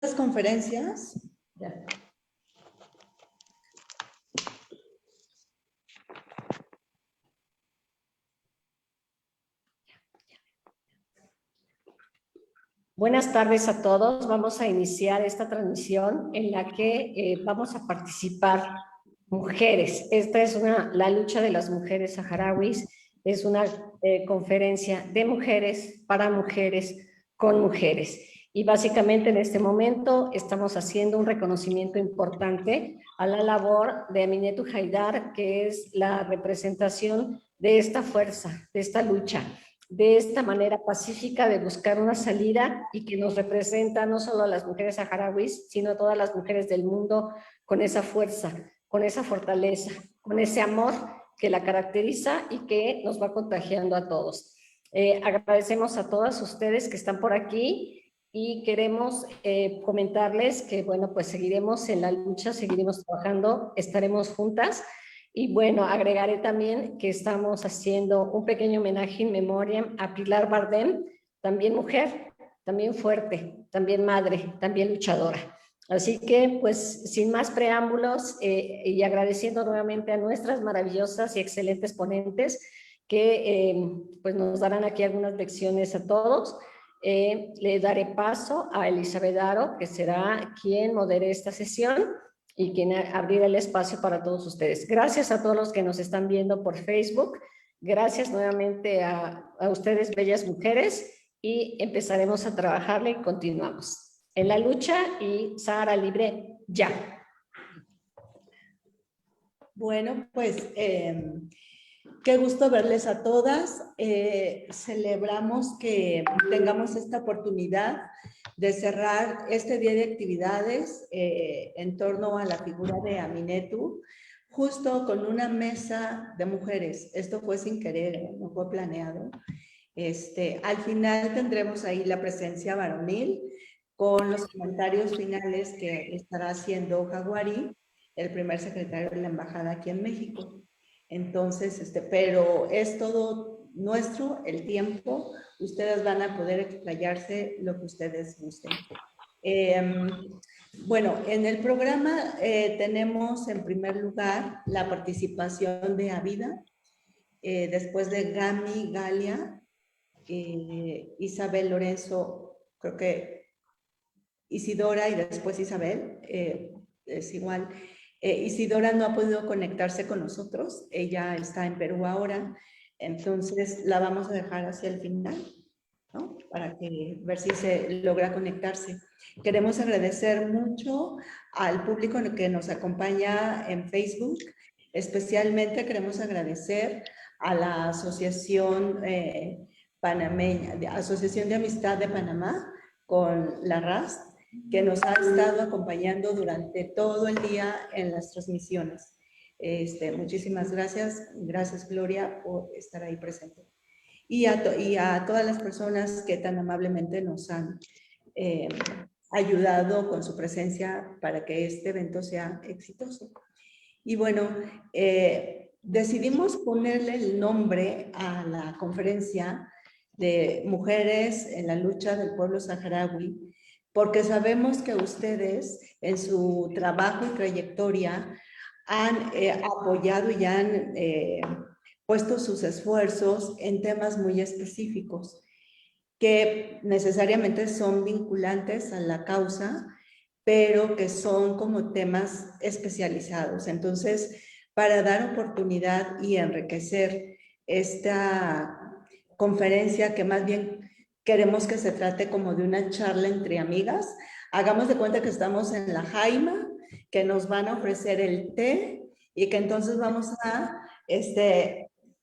Las conferencias. Ya. Buenas tardes a todos. Vamos a iniciar esta transmisión en la que vamos a participar mujeres. Esta es la lucha de las mujeres saharauis. Es una conferencia de mujeres, para mujeres, con mujeres. Y básicamente en este momento estamos haciendo un reconocimiento importante a la labor de Aminetu Haidar, que es la representación de esta fuerza, de esta lucha, de esta manera pacífica de buscar una salida y que nos representa no solo a las mujeres saharauis, sino a todas las mujeres del mundo con esa fuerza, con esa fortaleza, con ese amor que la caracteriza y que nos va contagiando a todos. Agradecemos a todas ustedes que están por aquí y queremos comentarles que, bueno, pues seguiremos en la lucha, seguiremos trabajando, estaremos juntas. Y bueno, agregaré también que estamos haciendo un pequeño homenaje en memoria a Pilar Bardem, también mujer, también fuerte, también madre, también luchadora. Así que, pues, sin más preámbulos y agradeciendo nuevamente a nuestras maravillosas y excelentes ponentes que pues nos darán aquí algunas lecciones a todos. Le daré paso a Elizabeth Aro, que será quien modere esta sesión y quien abrirá el espacio para todos ustedes. Gracias a todos los que nos están viendo por Facebook. Gracias nuevamente a ustedes, bellas mujeres, y empezaremos a trabajarle y continuamos. En la lucha y Sahara Libre ya. Bueno, pues qué gusto verles a todas. Celebramos que tengamos esta oportunidad de cerrar este día de actividades en torno a la figura de Aminetu, justo con una mesa de mujeres. Esto fue sin querer, no fue planeado. Al final tendremos ahí la presencia varonil con los comentarios finales que estará haciendo Jaguari, el primer secretario de la embajada aquí en México. Entonces, pero es todo nuestro, el tiempo. Ustedes van a poder explayarse lo que ustedes gusten. Bueno, en el programa tenemos en primer lugar la participación de Avida, después de Gami, Galia, Isabel Lorenzo, creo que Isidora y después Isabel, es igual. Isidora no ha podido conectarse con nosotros, ella está en Perú ahora, entonces la vamos a dejar hacia el final, ¿no? Para ver si se logra conectarse. Queremos agradecer mucho al público que nos acompaña en Facebook, especialmente queremos agradecer a la Asociación Panameña, Asociación de Amistad de Panamá, con la RAS, que nos ha estado acompañando durante todo el día en las transmisiones. Muchísimas gracias. Gracias, Gloria, por estar ahí presente. Y a todas las personas que tan amablemente nos han ayudado con su presencia para que este evento sea exitoso. Y bueno, decidimos ponerle el nombre a la conferencia de Mujeres en la Lucha del Pueblo Saharaui, porque sabemos que ustedes en su trabajo y trayectoria han apoyado y han puesto sus esfuerzos en temas muy específicos que necesariamente son vinculantes a la causa, pero que son como temas especializados. Entonces, para dar oportunidad y enriquecer esta conferencia, que más bien queremos que se trate como de una charla entre amigas, hagamos de cuenta que estamos en la Jaima, que nos van a ofrecer el té y que entonces vamos a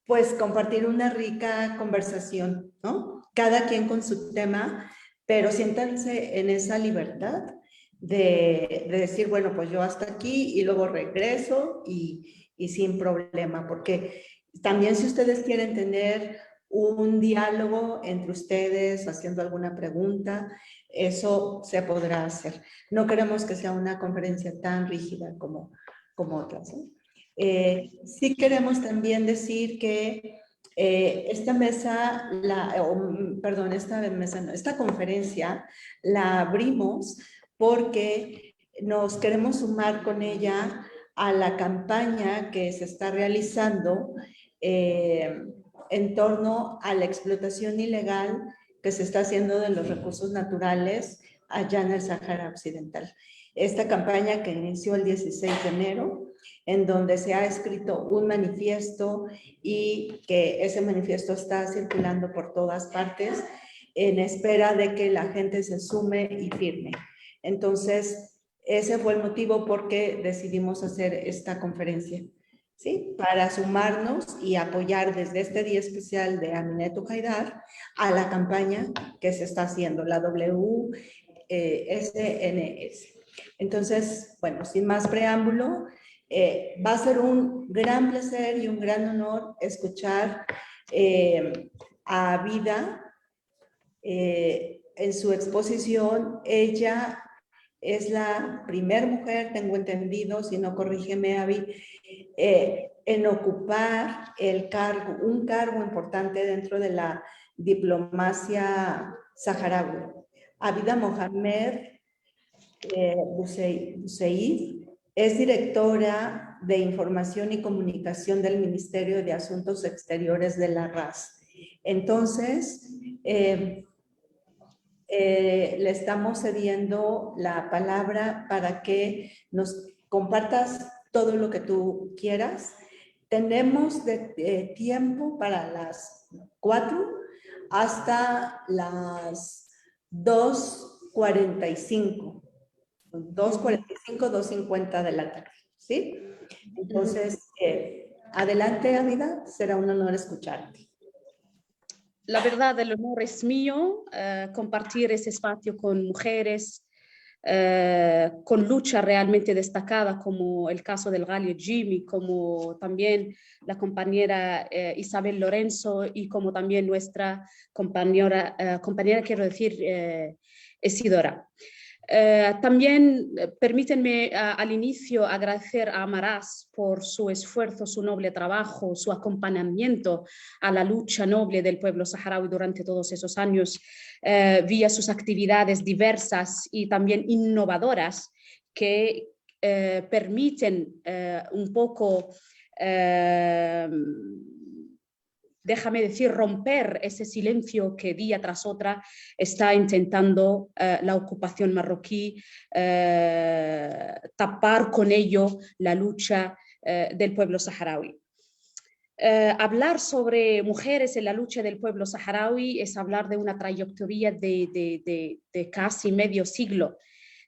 pues compartir una rica conversación, ¿no? Cada quien con su tema, pero siéntanse en esa libertad de decir, bueno, pues yo hasta aquí y luego regreso y sin problema, porque también si ustedes quieren tener un diálogo entre ustedes haciendo alguna pregunta, eso se podrá hacer. No queremos que sea una conferencia tan rígida como otras, ¿no? Sí queremos también decir que esta mesa, esta conferencia la abrimos porque nos queremos sumar con ella a la campaña que se está realizando en torno a la explotación ilegal que se está haciendo de los recursos naturales allá en el Sáhara Occidental. Esta campaña que inició el 16 de enero, en donde se ha escrito un manifiesto y que ese manifiesto está circulando por todas partes en espera de que la gente se sume y firme. Entonces, ese fue el motivo por qué decidimos hacer esta conferencia, ¿sí? Para sumarnos y apoyar desde este día especial de Aminetu Haidar a la campaña que se está haciendo, la WSNS. Entonces, bueno, sin más preámbulo, va a ser un gran placer y un gran honor escuchar a Vida en su exposición. Ella es la primera mujer, tengo entendido, si no corrígeme, Avi, en ocupar un cargo importante dentro de la diplomacia saharaui. Abida Mohamed Buseid es directora de Información y Comunicación del Ministerio de Asuntos Exteriores de la RAS. Entonces, le estamos cediendo la palabra para que nos compartas todo lo que tú quieras. Tenemos tiempo para las 4 hasta las 2:45. 2:45, 2:50 de la tarde, ¿sí? Entonces, adelante, Abida, será un honor escucharte. La verdad, el honor es mío compartir ese espacio con mujeres con lucha realmente destacada, como el caso del Ghalia Jimmy, como también la compañera Isabel Lorenzo y como también nuestra compañera quiero decir, Isidora. También permítanme al inicio agradecer a Amaraz por su esfuerzo, su noble trabajo, su acompañamiento a la lucha noble del pueblo saharaui durante todos esos años, vía sus actividades diversas y también innovadoras que permiten un poco déjame decir, romper ese silencio que día tras otra está intentando la ocupación marroquí, tapar con ello la lucha del pueblo saharaui. Hablar sobre mujeres en la lucha del pueblo saharaui es hablar de una trayectoria de casi medio siglo,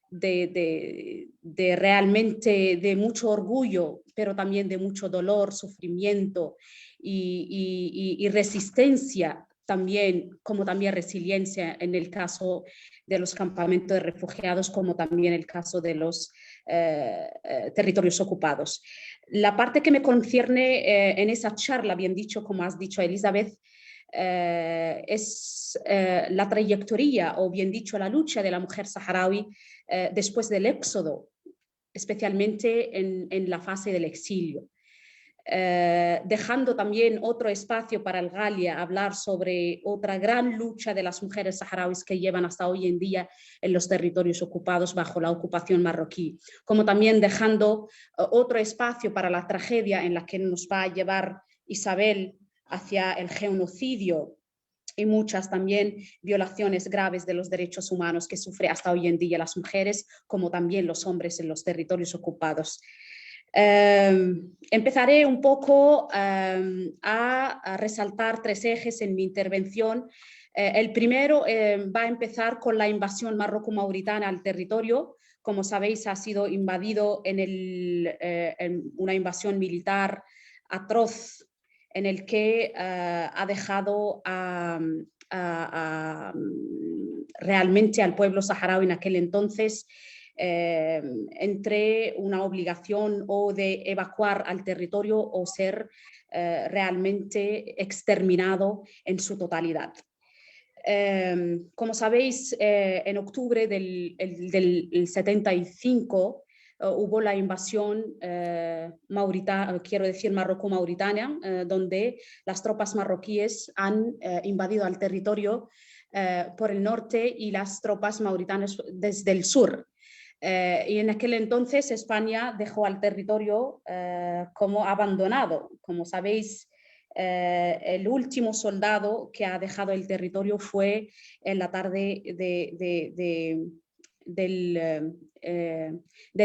de realmente de mucho orgullo, pero también de mucho dolor, sufrimiento y resistencia también, como también resiliencia en el caso de los campamentos de refugiados, como también el caso de los territorios ocupados. La parte que me concierne en esa charla, bien dicho, como has dicho Elizabeth, es la trayectoria, o bien dicho, la lucha de la mujer saharaui después del éxodo, especialmente en la fase del exilio. Dejando también otro espacio para el Ghalia, hablar sobre otra gran lucha de las mujeres saharauis que llevan hasta hoy en día en los territorios ocupados bajo la ocupación marroquí, como también dejando otro espacio para la tragedia en la que nos va a llevar Isabel hacia el genocidio y muchas también violaciones graves de los derechos humanos que sufren hasta hoy en día las mujeres, como también los hombres en los territorios ocupados. Empezaré un poco a resaltar 3 ejes en mi intervención. El primero va a empezar con la invasión marroco-mauritana al territorio. Como sabéis, ha sido invadido en una invasión militar atroz en el que ha dejado realmente al pueblo saharaui en aquel entonces entre una obligación o de evacuar al territorio o ser realmente exterminado en su totalidad. Como sabéis, en octubre del 75 hubo la invasión marroco-mauritania, donde las tropas marroquíes han invadido al territorio por el norte y las tropas mauritanas desde el sur. Y en aquel entonces España dejó al territorio como abandonado. Como sabéis, el último soldado que ha dejado el territorio fue en la tarde del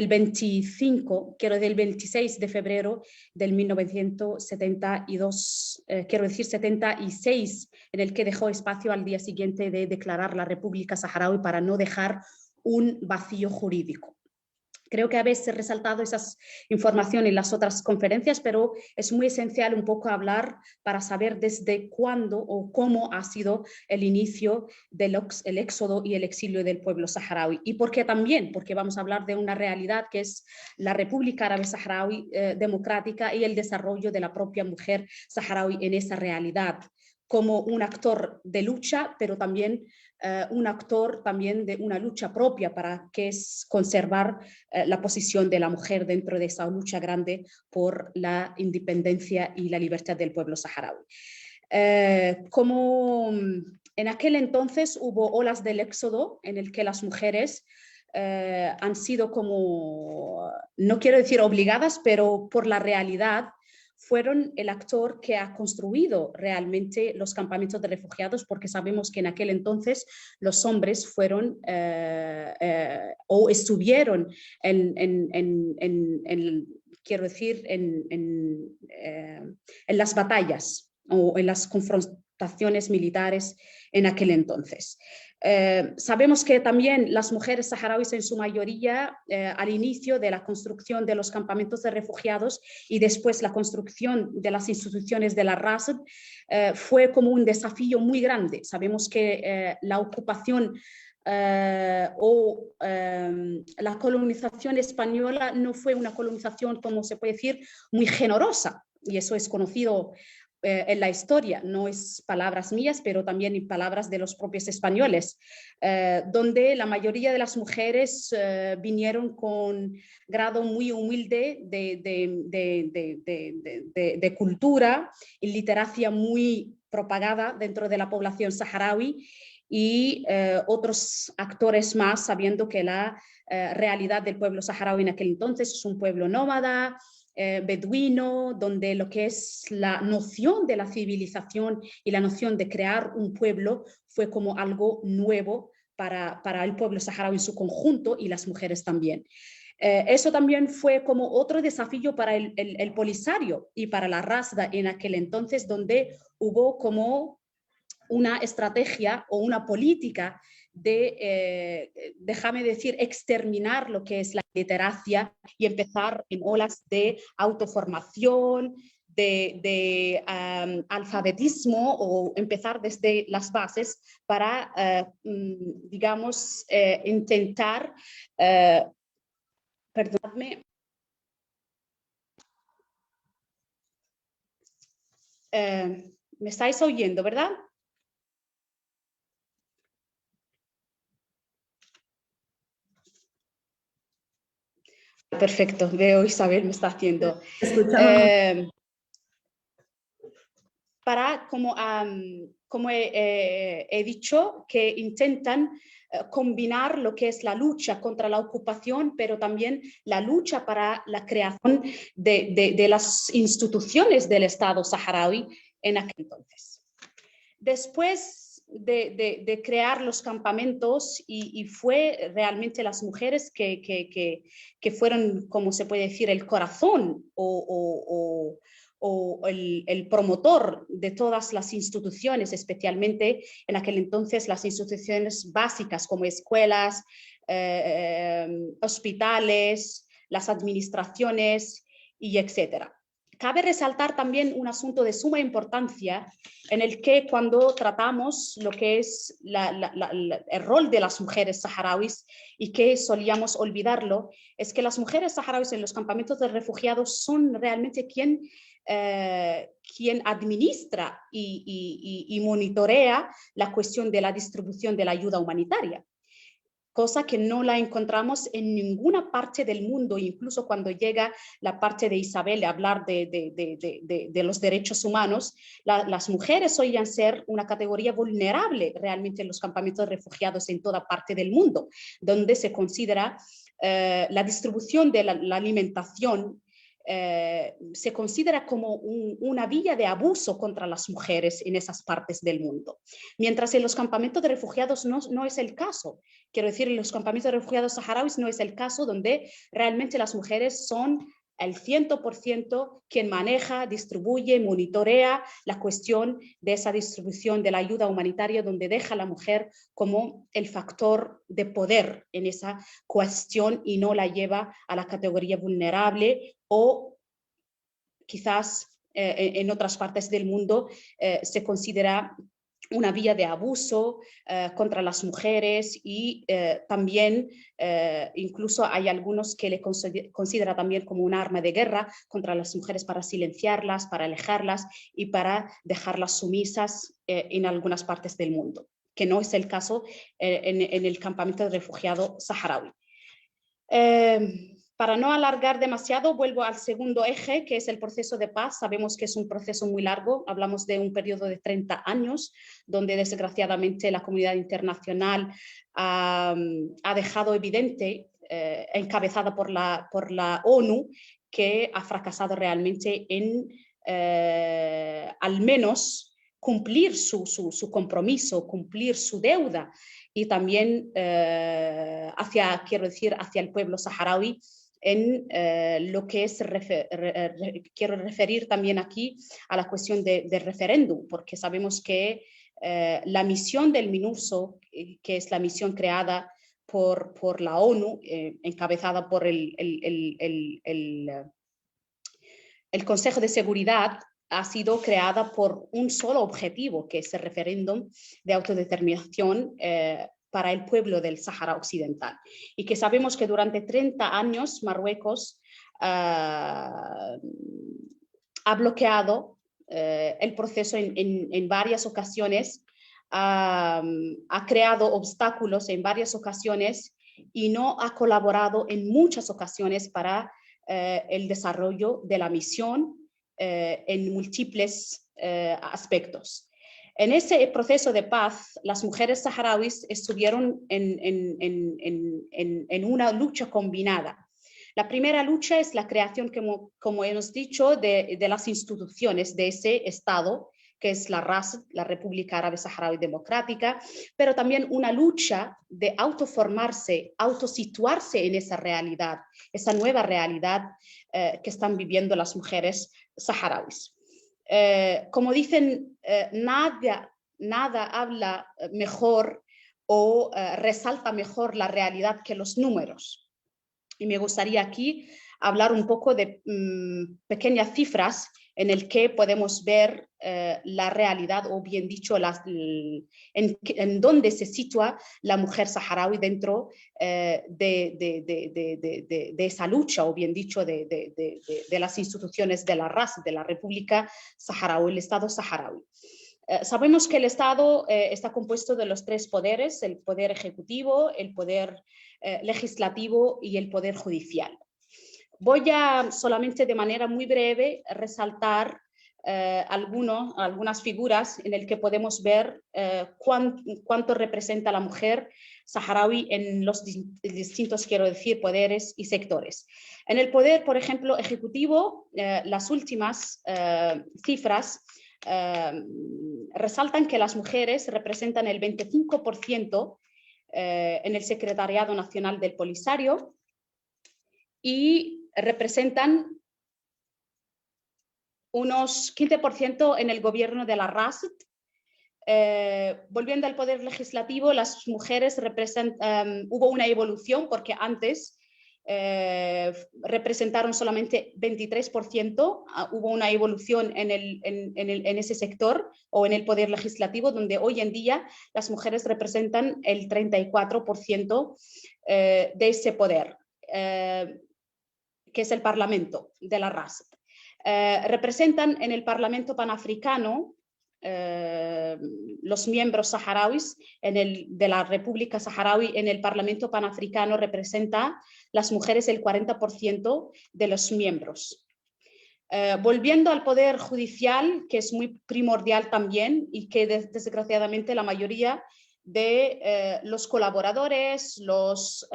25, del 26 de febrero del 1972, quiero decir 76, en el que dejó espacio al día siguiente de declarar la República Saharaui para no dejar un vacío jurídico. Creo que habéis resaltado esas informaciones en las otras conferencias, pero es muy esencial un poco hablar para saber desde cuándo o cómo ha sido el inicio del éxodo y el exilio del pueblo saharaui. ¿Y por qué también? Porque vamos a hablar de una realidad que es la República Árabe Saharaui democrática y el desarrollo de la propia mujer saharaui en esa realidad, como un actor de lucha, pero también un actor también de una lucha propia para que es conservar la posición de la mujer dentro de esa lucha grande por la independencia y la libertad del pueblo saharaui. Como en aquel entonces hubo olas del éxodo en el que las mujeres han sido como, no quiero decir obligadas, pero por la realidad, fueron el actor que ha construido realmente los campamentos de refugiados, porque sabemos que en aquel entonces los hombres fueron o estuvieron quiero decir, en las batallas o en las confrontaciones militares en aquel entonces. Sabemos que también las mujeres saharauis en su mayoría al inicio de la construcción de los campamentos de refugiados y después la construcción de las instituciones de la RASD fue como un desafío muy grande. Sabemos que la ocupación la colonización española no fue una colonización, como se puede decir, muy generosa, y eso es conocido en la historia, no es palabras mías, pero también en palabras de los propios españoles, donde la mayoría de las mujeres vinieron con grado muy humilde de cultura y literacia muy propagada dentro de la población saharaui, y otros actores más, sabiendo que la realidad del pueblo saharaui en aquel entonces es un pueblo nómada, beduino, donde lo que es la noción de la civilización y la noción de crear un pueblo fue como algo nuevo para el pueblo saharaui en su conjunto y las mujeres también. Eso también fue como otro desafío para el Polisario y para la Rasda en aquel entonces, donde hubo como una estrategia o una política de, déjame decir, exterminar lo que es la literacia y empezar en olas de autoformación, de alfabetismo, o empezar desde las bases para, digamos, intentar, perdonadme, me estáis oyendo, ¿verdad? Perfecto, veo Isabel me está haciendo. Para, como he dicho, que intentan combinar lo que es la lucha contra la ocupación, pero también la lucha para la creación de las instituciones del Estado saharaui en aquel entonces. Después de crear los campamentos, y fue realmente las mujeres que fueron, como se puede decir, el corazón o el promotor de todas las instituciones, especialmente en aquel entonces las instituciones básicas como escuelas, hospitales, las administraciones y etcétera. Cabe resaltar también un asunto de suma importancia en el que cuando tratamos lo que es el rol de las mujeres saharauis, y que solíamos olvidarlo, es que las mujeres saharauis en los campamentos de refugiados son realmente quien administra y monitorea la cuestión de la distribución de la ayuda humanitaria, cosa que no la encontramos en ninguna parte del mundo. Incluso cuando llega la parte de Isabel a hablar de los derechos humanos, las mujeres solían ser una categoría vulnerable realmente en los campamentos de refugiados en toda parte del mundo, donde se considera la distribución de la alimentación se considera como una vía de abuso contra las mujeres en esas partes del mundo. Mientras en los campamentos de refugiados no es el caso. Quiero decir, en los campamentos de refugiados saharauis no es el caso, donde realmente las mujeres son el 100% quien maneja, distribuye, monitorea la cuestión de esa distribución de la ayuda humanitaria, donde deja a la mujer como el factor de poder en esa cuestión y no la lleva a la categoría vulnerable o quizás en otras partes del mundo se considera una vía de abuso contra las mujeres y también incluso hay algunos que le consideran también como un arma de guerra contra las mujeres para silenciarlas, para alejarlas y para dejarlas sumisas en algunas partes del mundo, que no es el caso en el campamento de refugiado saharaui. Para no alargar demasiado, vuelvo al segundo eje, que es el proceso de paz. Sabemos que es un proceso muy largo, hablamos de un periodo de 30 años, donde desgraciadamente la comunidad internacional ha dejado evidente, encabezada por la ONU, que ha fracasado realmente en al menos cumplir su compromiso, cumplir su deuda y también hacia el pueblo saharaui en lo que es, quiero referir también aquí a la cuestión del referéndum, porque sabemos que la misión del MINURSO, que es la misión creada por la ONU, encabezada por el Consejo de Seguridad, ha sido creada por un solo objetivo, que es el referéndum de autodeterminación para el pueblo del Sáhara Occidental. Y que sabemos que durante 30 años Marruecos ha bloqueado el proceso en varias ocasiones, ha creado obstáculos en varias ocasiones y no ha colaborado en muchas ocasiones para el desarrollo de la misión en múltiples aspectos. En ese proceso de paz, las mujeres saharauis estuvieron en una lucha combinada. La primera lucha es la creación, como hemos dicho, de las instituciones de ese Estado, que es la RASD, la República Árabe Saharaui Democrática, pero también una lucha de autoformarse, autosituarse en esa realidad, esa nueva realidad que están viviendo las mujeres saharauis. Como dicen, nada habla mejor o resalta mejor la realidad que los números. Y me gustaría aquí hablar un poco de pequeñas cifras en el que podemos ver la realidad, o bien dicho, en dónde se sitúa la mujer saharaui dentro de esa lucha, o bien dicho, de las instituciones de la RAS, de la República Saharaui, el Estado saharaui. Sabemos que el Estado está compuesto de los tres poderes: el poder ejecutivo, el poder legislativo y el poder judicial. Voy a solamente de manera muy breve resaltar algunas figuras en las que podemos ver cuánto representa la mujer saharaui en los distintos, quiero decir, poderes y sectores. En el poder, por ejemplo, ejecutivo, las últimas cifras resaltan que las mujeres representan el 25% en el Secretariado Nacional del Polisario y representan unos 15% en el gobierno de la RASD. Volviendo al poder legislativo, las mujeres hubo una evolución, porque antes representaron solamente 23%, hubo una evolución en ese sector o en el poder legislativo, donde hoy en día las mujeres representan el 34% de ese poder, que es el Parlamento de la RASD. Representan en el Parlamento Panafricano los miembros saharauis de la República Saharaui. En el Parlamento Panafricano representa las mujeres el 40% de los miembros. Volviendo al poder judicial, que es muy primordial también y que desgraciadamente la mayoría de los colaboradores, los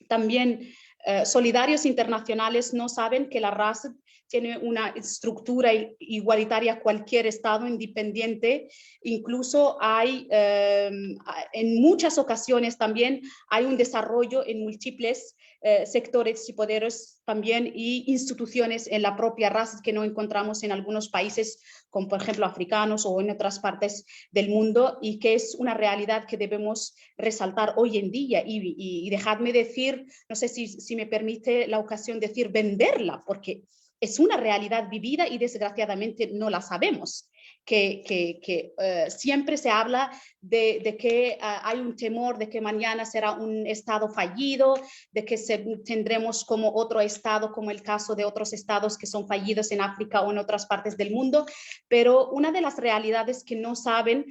también solidarios internacionales no saben que la RASD tiene una estructura igualitaria a cualquier Estado independiente. Incluso hay, en muchas ocasiones también hay un desarrollo en múltiples sectores y poderes también y instituciones en la propia RASD que no encontramos en algunos países, como por ejemplo africanos o en otras partes del mundo, y que es una realidad que debemos resaltar hoy en día. Y dejadme decir, no sé si me permite la ocasión decir venderla, porque es una realidad vivida y desgraciadamente no la sabemos. Siempre se habla de que hay un temor de que mañana será un Estado fallido, de que tendremos como otro Estado, como el caso de otros Estados que son fallidos en África o en otras partes del mundo, pero una de las realidades que no saben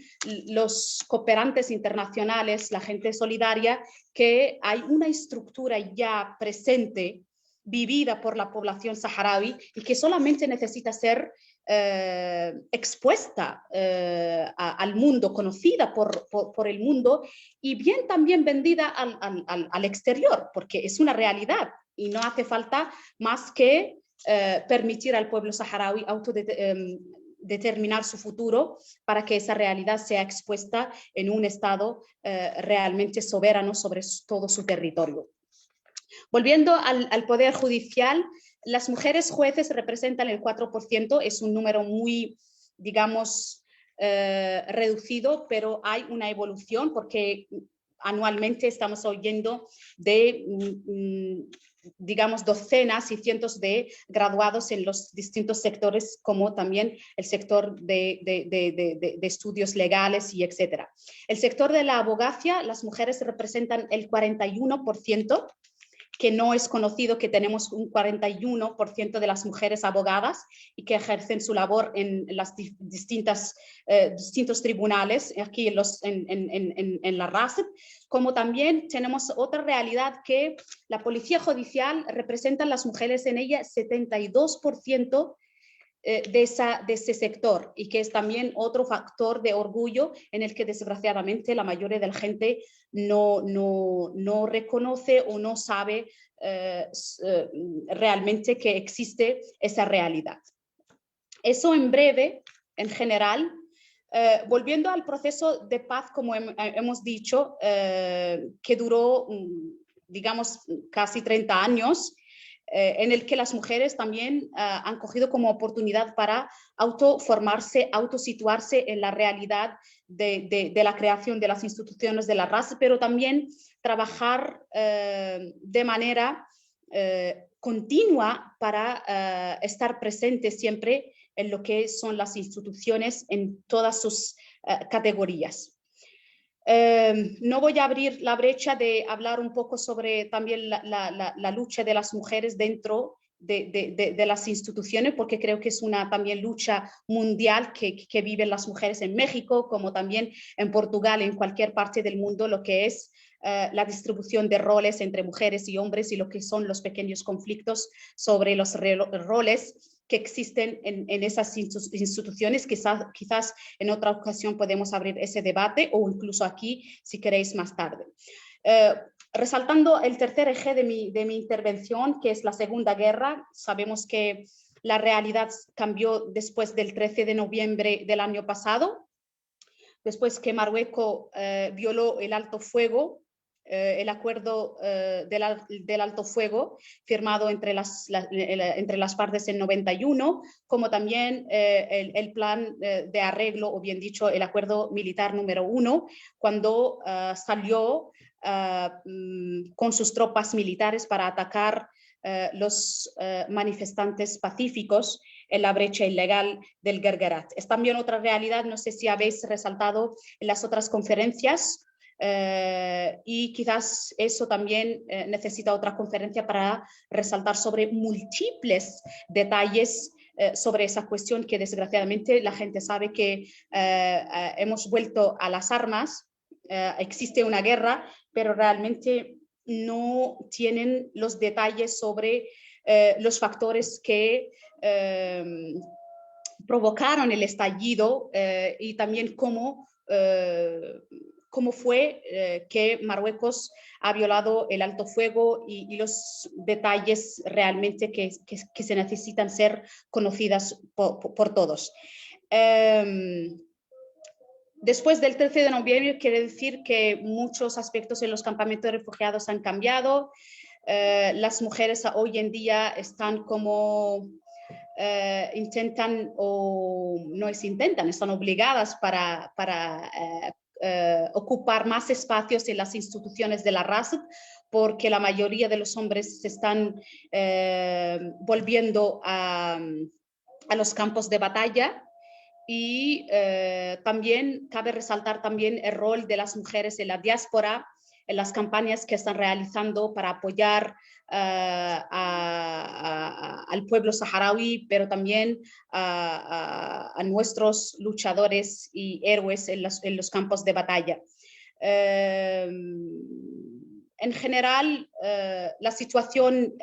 los cooperantes internacionales, la gente solidaria, que hay una estructura ya presente, vivida por la población saharaui y que solamente necesita ser expuesta al mundo, conocida por el mundo y bien también vendida al exterior, porque es una realidad y no hace falta más que permitir al pueblo saharaui determinar su futuro para que esa realidad sea expuesta en un Estado realmente soberano sobre todo su territorio. Volviendo al Poder Judicial, las mujeres jueces representan el 4%, es un número muy, digamos, reducido, pero hay una evolución porque anualmente estamos oyendo de, digamos, docenas y cientos de graduados en los distintos sectores, como también el sector de estudios legales y etcétera. El sector de la abogacía, las mujeres representan el 41%, que no es conocido que tenemos un 41% de las mujeres abogadas y que ejercen su labor en las distintos tribunales aquí en la RASD, como también tenemos otra realidad que la policía judicial representan las mujeres en ella 72% de ese sector y que es también otro factor de orgullo en el que desgraciadamente la mayoría de la gente no reconoce o no sabe realmente que existe esa realidad. Eso en breve, en general. Volviendo al proceso de paz, como hemos dicho, que duró, digamos, casi 30 años, en el que las mujeres también han cogido como oportunidad para autoformarse, autosituarse en la realidad de la creación de las instituciones de la RASD, pero también trabajar de manera continua para estar presentes siempre en lo que son las instituciones en todas sus categorías. No voy a abrir la brecha de hablar un poco sobre también la lucha de las mujeres dentro de las instituciones, porque creo que es una también lucha mundial que viven las mujeres en México, como también en Portugal, en cualquier parte del mundo, lo que es la distribución de roles entre mujeres y hombres y lo que son los pequeños conflictos sobre los roles que existen en esas instituciones. Quizás en otra ocasión podemos abrir ese debate o incluso aquí si queréis más tarde. Resaltando el tercer eje de mi intervención, que es la Segunda Guerra, sabemos que la realidad cambió después del 13 de noviembre del año pasado, después que Marruecos violó el alto fuego, el acuerdo del alto fuego firmado entre las partes en 91, como también el plan de arreglo, o bien dicho, el acuerdo militar número 1, cuando salió con sus tropas militares para atacar los manifestantes pacíficos en la brecha ilegal del Guerguerat. Es también otra realidad, no sé si habéis resaltado en las otras conferencias, y quizás eso también necesita otra conferencia para resaltar sobre múltiples detalles sobre esa cuestión que desgraciadamente la gente sabe que hemos vuelto a las armas, existe una guerra, pero realmente no tienen los detalles sobre los factores que provocaron el estallido y también cómo cómo fue que Marruecos ha violado el alto fuego y los detalles realmente que se necesitan ser conocidas por todos. Después del 13 de noviembre quiere decir que muchos aspectos en los campamentos de refugiados han cambiado. Las mujeres hoy en día están como intentan, o no es intentan, están obligadas para ocupar más espacios en las instituciones de la RASD, porque la mayoría de los hombres se están volviendo a los campos de batalla. Y también cabe resaltar también el rol de las mujeres en la diáspora, en las campañas que están realizando para apoyar al pueblo saharaui, pero también a nuestros luchadores y héroes en los campos de batalla. En general, la situación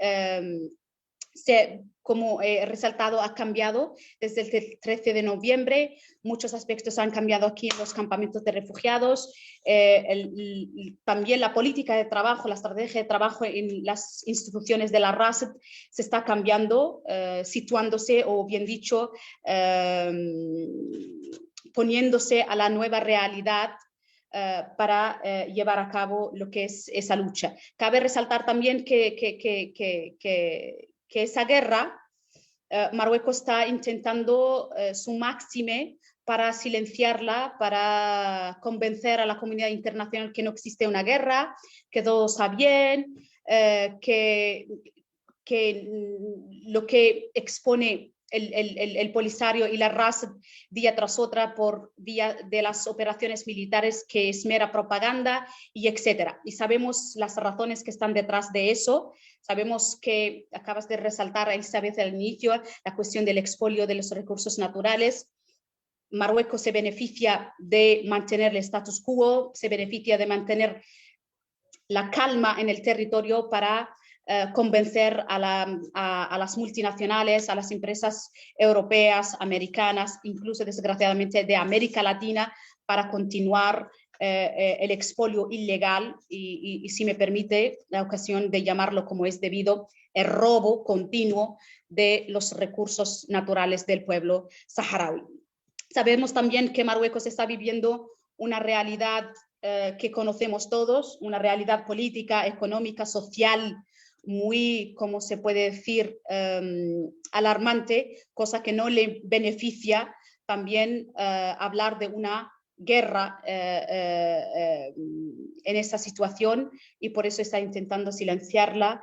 como he resaltado, ha cambiado desde el 13 de noviembre. Muchos aspectos han cambiado aquí en los campamentos de refugiados. También la política de trabajo, la estrategia de trabajo en las instituciones de la RASD se está cambiando, situándose, o bien dicho, poniéndose a la nueva realidad para llevar a cabo lo que es esa lucha. Cabe resaltar también que esa guerra, Marruecos está intentando su máxime para silenciarla, para convencer a la comunidad internacional que no existe una guerra, que todo está bien, que lo que expone el Polisario y la RASD día tras otra por vía de las operaciones militares, que es mera propaganda y etcétera. Y sabemos las razones que están detrás de eso. Sabemos que acabas de resaltar esta vez al inicio la cuestión del expolio de los recursos naturales. Marruecos se beneficia de mantener el status quo, se beneficia de mantener la calma en el territorio para convencer a las multinacionales, a las empresas europeas, americanas, incluso desgraciadamente de América Latina, para continuar el expolio ilegal y si me permite la ocasión de llamarlo como es debido, el robo continuo de los recursos naturales del pueblo saharaui. Sabemos también que Marruecos está viviendo una realidad que conocemos todos, una realidad política, económica, social, muy, como se puede decir, alarmante, cosa que no le beneficia también hablar de una guerra en esta situación, y por eso está intentando silenciarla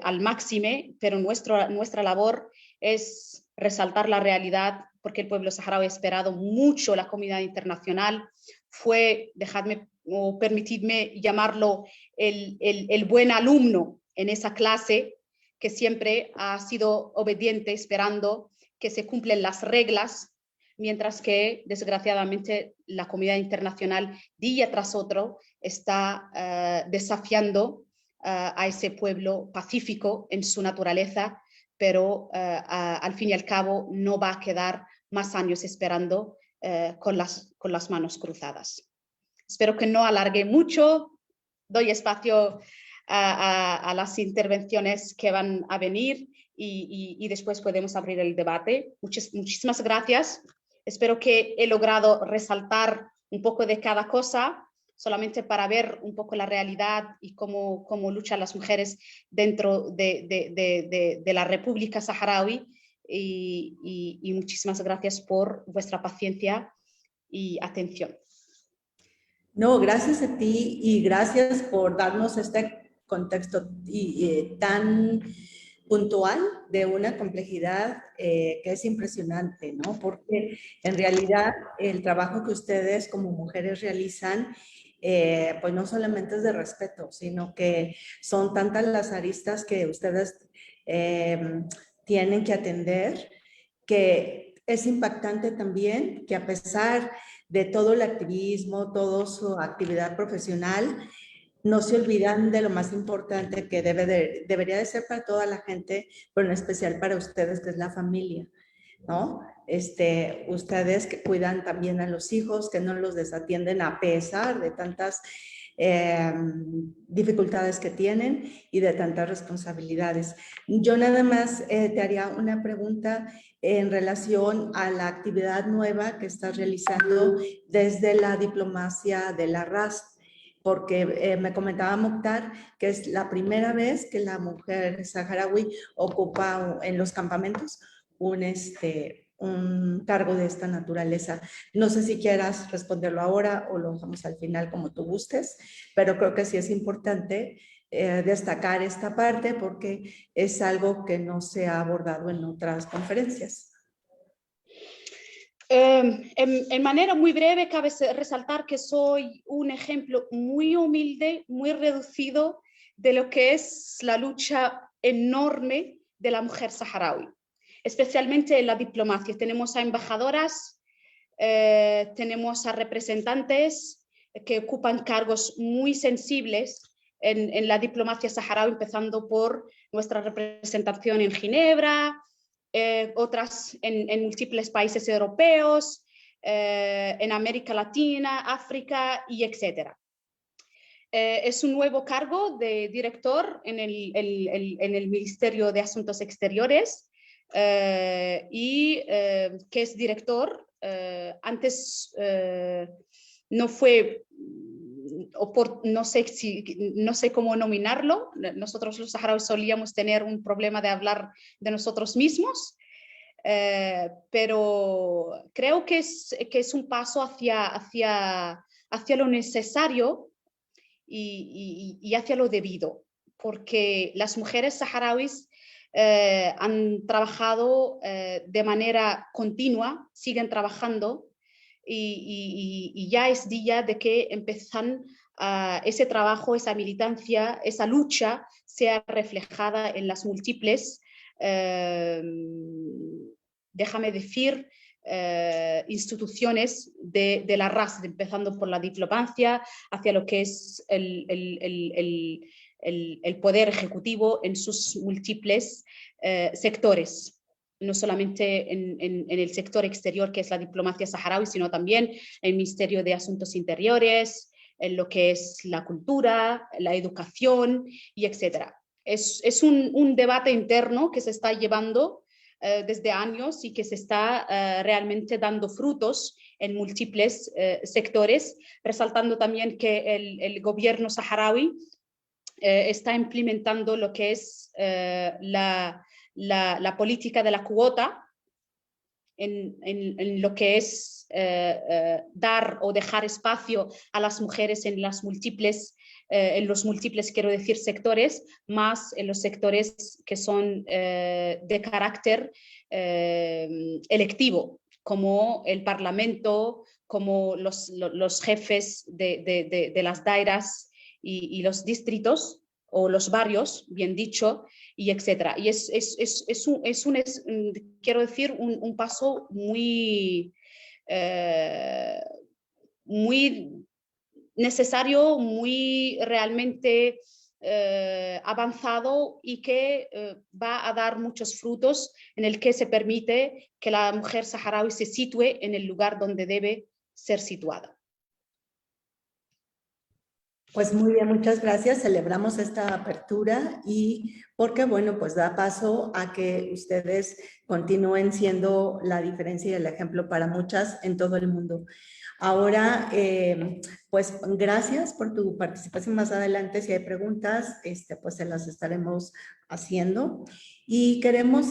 al máxime, pero nuestra labor es resaltar la realidad, porque el pueblo saharaui ha esperado mucho la comunidad internacional. Fue, dejadme o permitidme llamarlo, el buen alumno en esa clase, que siempre ha sido obediente, esperando que se cumplen las reglas, mientras que desgraciadamente la comunidad internacional día tras otro está desafiando a ese pueblo pacífico en su naturaleza, pero al fin y al cabo no va a quedar más años esperando con las manos cruzadas. Espero que no alargue mucho, doy espacio a las intervenciones que van a venir y después podemos abrir el debate. Muchísimas gracias. Espero que he logrado resaltar un poco de cada cosa, solamente para ver un poco la realidad y cómo luchan las mujeres dentro de la República Saharaui. Y muchísimas gracias por vuestra paciencia y atención. No, gracias a ti y gracias por darnos este contexto tan puntual de una complejidad que es impresionante, ¿no? Porque en realidad el trabajo que ustedes como mujeres realizan, pues no solamente es de respeto, sino que son tantas las aristas que ustedes tienen que atender, que es impactante también que a pesar de todo el activismo, toda su actividad profesional, no se olvidan de lo más importante que debería de ser para toda la gente, pero en especial para ustedes, que es la familia. ¿no? Ustedes que cuidan también a los hijos, que no los desatienden a pesar de tantas dificultades que tienen y de tantas responsabilidades. Yo nada más te haría una pregunta en relación a la actividad nueva que estás realizando desde la diplomacia de la RAS, porque me comentaba Mukhtar que es la primera vez que la mujer saharaui ocupa en los campamentos un cargo de esta naturaleza. No sé si quieras responderlo ahora o lo dejamos al final como tú gustes, pero creo que sí es importante destacar esta parte porque es algo que no se ha abordado en otras conferencias. En manera muy breve, cabe resaltar que soy un ejemplo muy humilde, muy reducido de lo que es la lucha enorme de la mujer saharaui, especialmente en la diplomacia. Tenemos a embajadoras, tenemos a representantes que ocupan cargos muy sensibles en la diplomacia saharaui, empezando por nuestra representación en Ginebra, otras en múltiples países europeos, en América Latina, África y etcétera. Es un nuevo cargo de director en el Ministerio de Asuntos Exteriores y que es director. Antes no fue, no sé cómo nominarlo. Nosotros los saharauis solíamos tener un problema de hablar de nosotros mismos, pero creo que es un paso hacia lo necesario y hacia lo debido, porque las mujeres saharauis han trabajado de manera continua, siguen trabajando y ya es día de que empiezan ese trabajo, esa militancia, esa lucha sea reflejada en las múltiples, déjame decir, instituciones de la RAS, empezando por la diplomacia, hacia lo que es el poder ejecutivo en sus múltiples sectores, no solamente en el sector exterior, que es la diplomacia saharaui, sino también en el Ministerio de Asuntos Interiores, en lo que es la cultura, la educación y etcétera. Es un debate interno que se está llevando desde años y que se está realmente dando frutos en múltiples sectores, resaltando también que el gobierno saharaui está implementando lo que es la política de la cuota en lo que es dar o dejar espacio a las mujeres en los múltiples, quiero decir, sectores, más en los sectores que son de carácter electivo, como el Parlamento, como los jefes de las dairas y los distritos, o los barrios, bien dicho, y etcétera. Y quiero decir, un paso muy, muy necesario, muy realmente avanzado y que va a dar muchos frutos en el que se permite que la mujer saharaui se sitúe en el lugar donde debe ser situada. Pues muy bien, muchas gracias. Celebramos esta apertura y porque, bueno, pues da paso a que ustedes continúen siendo la diferencia y el ejemplo para muchas en todo el mundo. Ahora, pues gracias por tu participación. Más adelante, si hay preguntas, pues se las estaremos haciendo. Y queremos,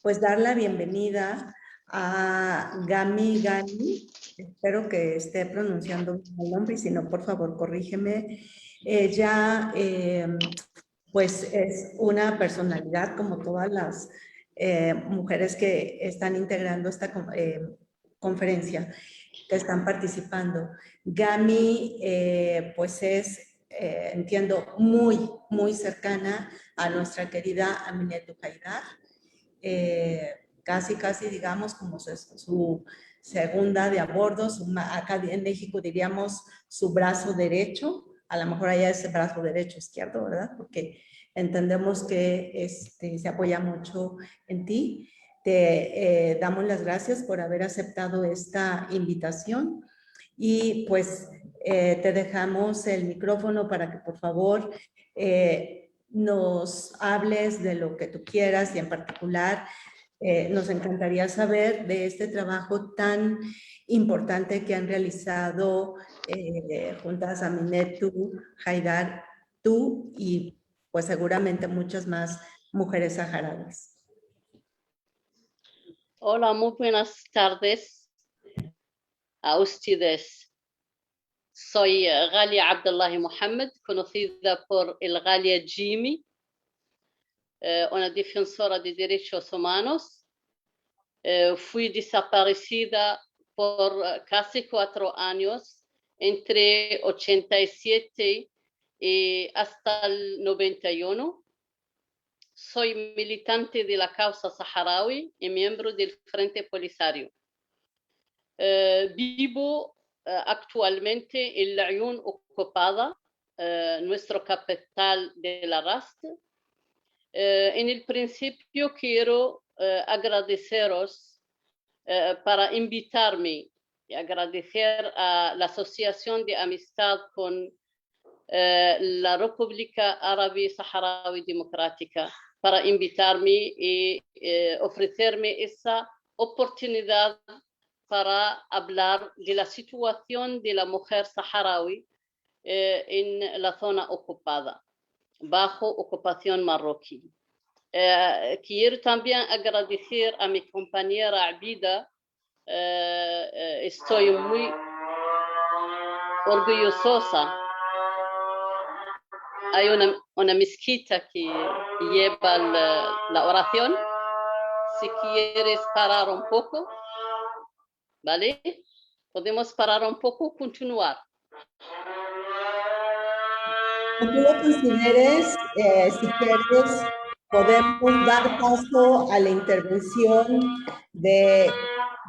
pues, dar la bienvenida a Gami Gani. Espero que esté pronunciando el nombre y si no, por favor, corrígeme. Ella, pues, es una personalidad como todas las mujeres que están integrando esta conferencia, que están participando. Gami, pues es, entiendo, muy cercana a nuestra querida Aminetou Haidar. Casi, digamos, como su segunda de a bordo, acá en México diríamos su brazo derecho, a lo mejor allá es el brazo derecho, izquierdo, ¿verdad? Porque entendemos que se apoya mucho en ti. te damos las gracias por haber aceptado esta invitación y pues te dejamos el micrófono para que por favor nos hables de lo que tú quieras y en particular nos encantaría saber de este trabajo tan importante que han realizado juntas Aminé, tú, Haidar, tú y pues seguramente muchas más mujeres saharauis. Hola, muy buenas tardes a ustedes. Soy Ghalia Abdullahi Mohammed, conocida por el Ghalia Jimmy, una defensora de derechos humanos. Fui desaparecida por casi 4 años, entre 87 y hasta el 91. Soy militante de la causa saharaui y miembro del Frente Polisario. Vivo actualmente en la Ayun ocupada, nuestra capital de la Rast. En el principio quiero agradeceros para invitarme y agradecer a la Asociación de Amistad con la República Árabe Saharaui Democrática para invitarme y ofrecerme esa oportunidad para hablar de la situación de la mujer saharaui en la zona ocupada, bajo ocupación marroquí. Quiero también agradecer a mi compañera Abida. Estoy muy orgullosa. Hay una mezquita que lleva la oración. Si quieres parar un poco, ¿vale? Podemos parar un poco, continuar. Como tú lo consideres, si quieres, podemos dar paso a la intervención de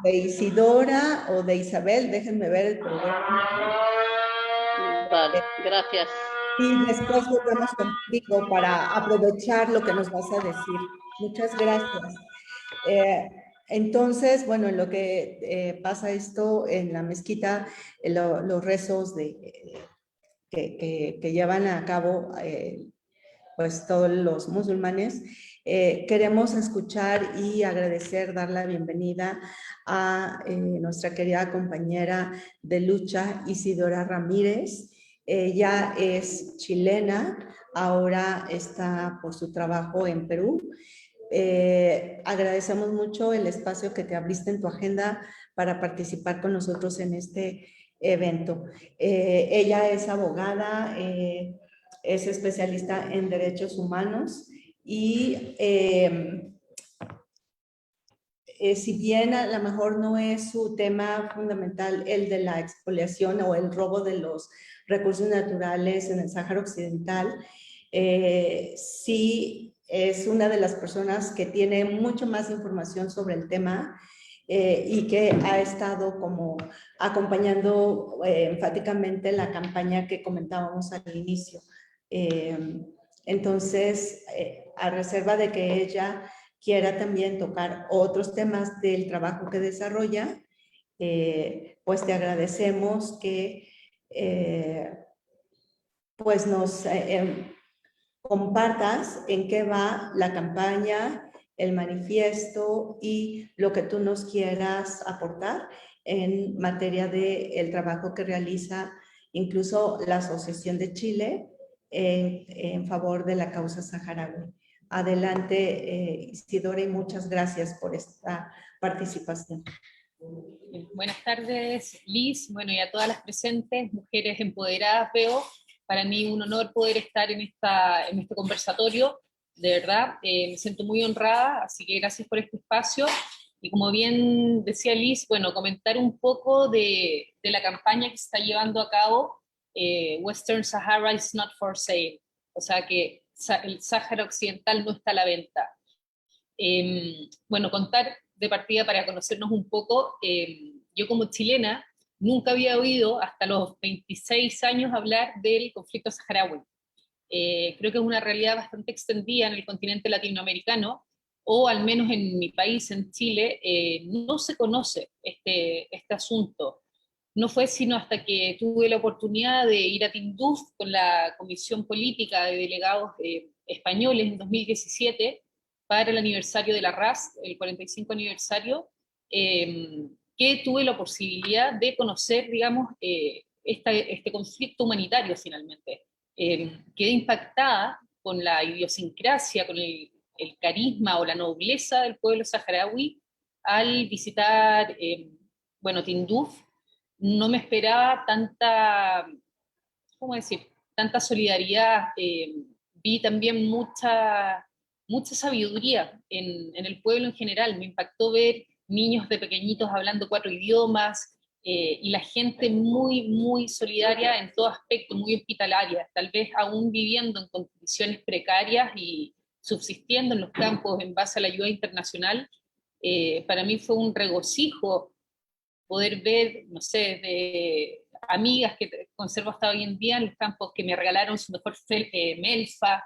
Isidora o de Isabel. Déjenme ver el programa. Vale, gracias. Y después volvemos contigo para aprovechar lo que nos vas a decir. Muchas gracias. Entonces, bueno, en lo que pasa esto en la mezquita, los rezos que llevan a cabo pues todos los musulmanes, queremos escuchar y agradecer, dar la bienvenida a nuestra querida compañera de lucha, Isidora Ramírez. Ella es chilena, ahora está por su trabajo en Perú. Agradecemos mucho el espacio que te abriste en tu agenda para participar con nosotros en este evento. Ella es abogada, es especialista en derechos humanos y si bien a lo mejor no es su tema fundamental el de la expoliación o el robo de los recursos naturales en el Sáhara Occidental, sí es una de las personas que tiene mucho más información sobre el tema y que ha estado como acompañando enfáticamente la campaña que comentábamos al inicio. Entonces, a reserva de que ella quiera también tocar otros temas del trabajo que desarrolla, pues te agradecemos que pues nos compartas en qué va la campaña, el manifiesto y lo que tú nos quieras aportar en materia del trabajo que realiza incluso la Asociación de Chile en favor de la causa saharaui. Adelante, Isidora, y muchas gracias por esta participación. Buenas tardes, Liz, bueno, y a todas las presentes, mujeres empoderadas, veo. Para mí un honor poder estar en este conversatorio, de verdad, me siento muy honrada, así que gracias por este espacio. Y como bien decía Liz, bueno, comentar un poco de la campaña que se está llevando a cabo, Western Sahara is not for sale, o sea que el Sáhara Occidental no está a la venta. Bueno, contar de partida para conocernos un poco, yo como chilena nunca había oído hasta los 26 años hablar del conflicto saharaui. Creo que es una realidad bastante extendida en el continente latinoamericano, o al menos en mi país, en Chile, no se conoce este asunto. No fue sino hasta que tuve la oportunidad de ir a Tinduf con la Comisión Política de Delegados Españoles en 2017 para el aniversario de la RAS, el 45 aniversario, que tuve la posibilidad de conocer, digamos, este conflicto humanitario finalmente. Quedé impactada con la idiosincrasia, con el carisma o la nobleza del pueblo saharaui al visitar, bueno, Tinduf. No me esperaba tanta, ¿cómo decir?, tanta solidaridad. Vi también mucha sabiduría en el pueblo en general. Me impactó ver niños de pequeñitos hablando 4 idiomas, y la gente muy solidaria en todo aspecto, muy hospitalaria, tal vez aún viviendo en condiciones precarias y subsistiendo en los campos en base a la ayuda internacional. Para mí fue un regocijo poder ver, no sé, de amigas que conservo hasta hoy en día en los campos, que me regalaron su mejor melfa,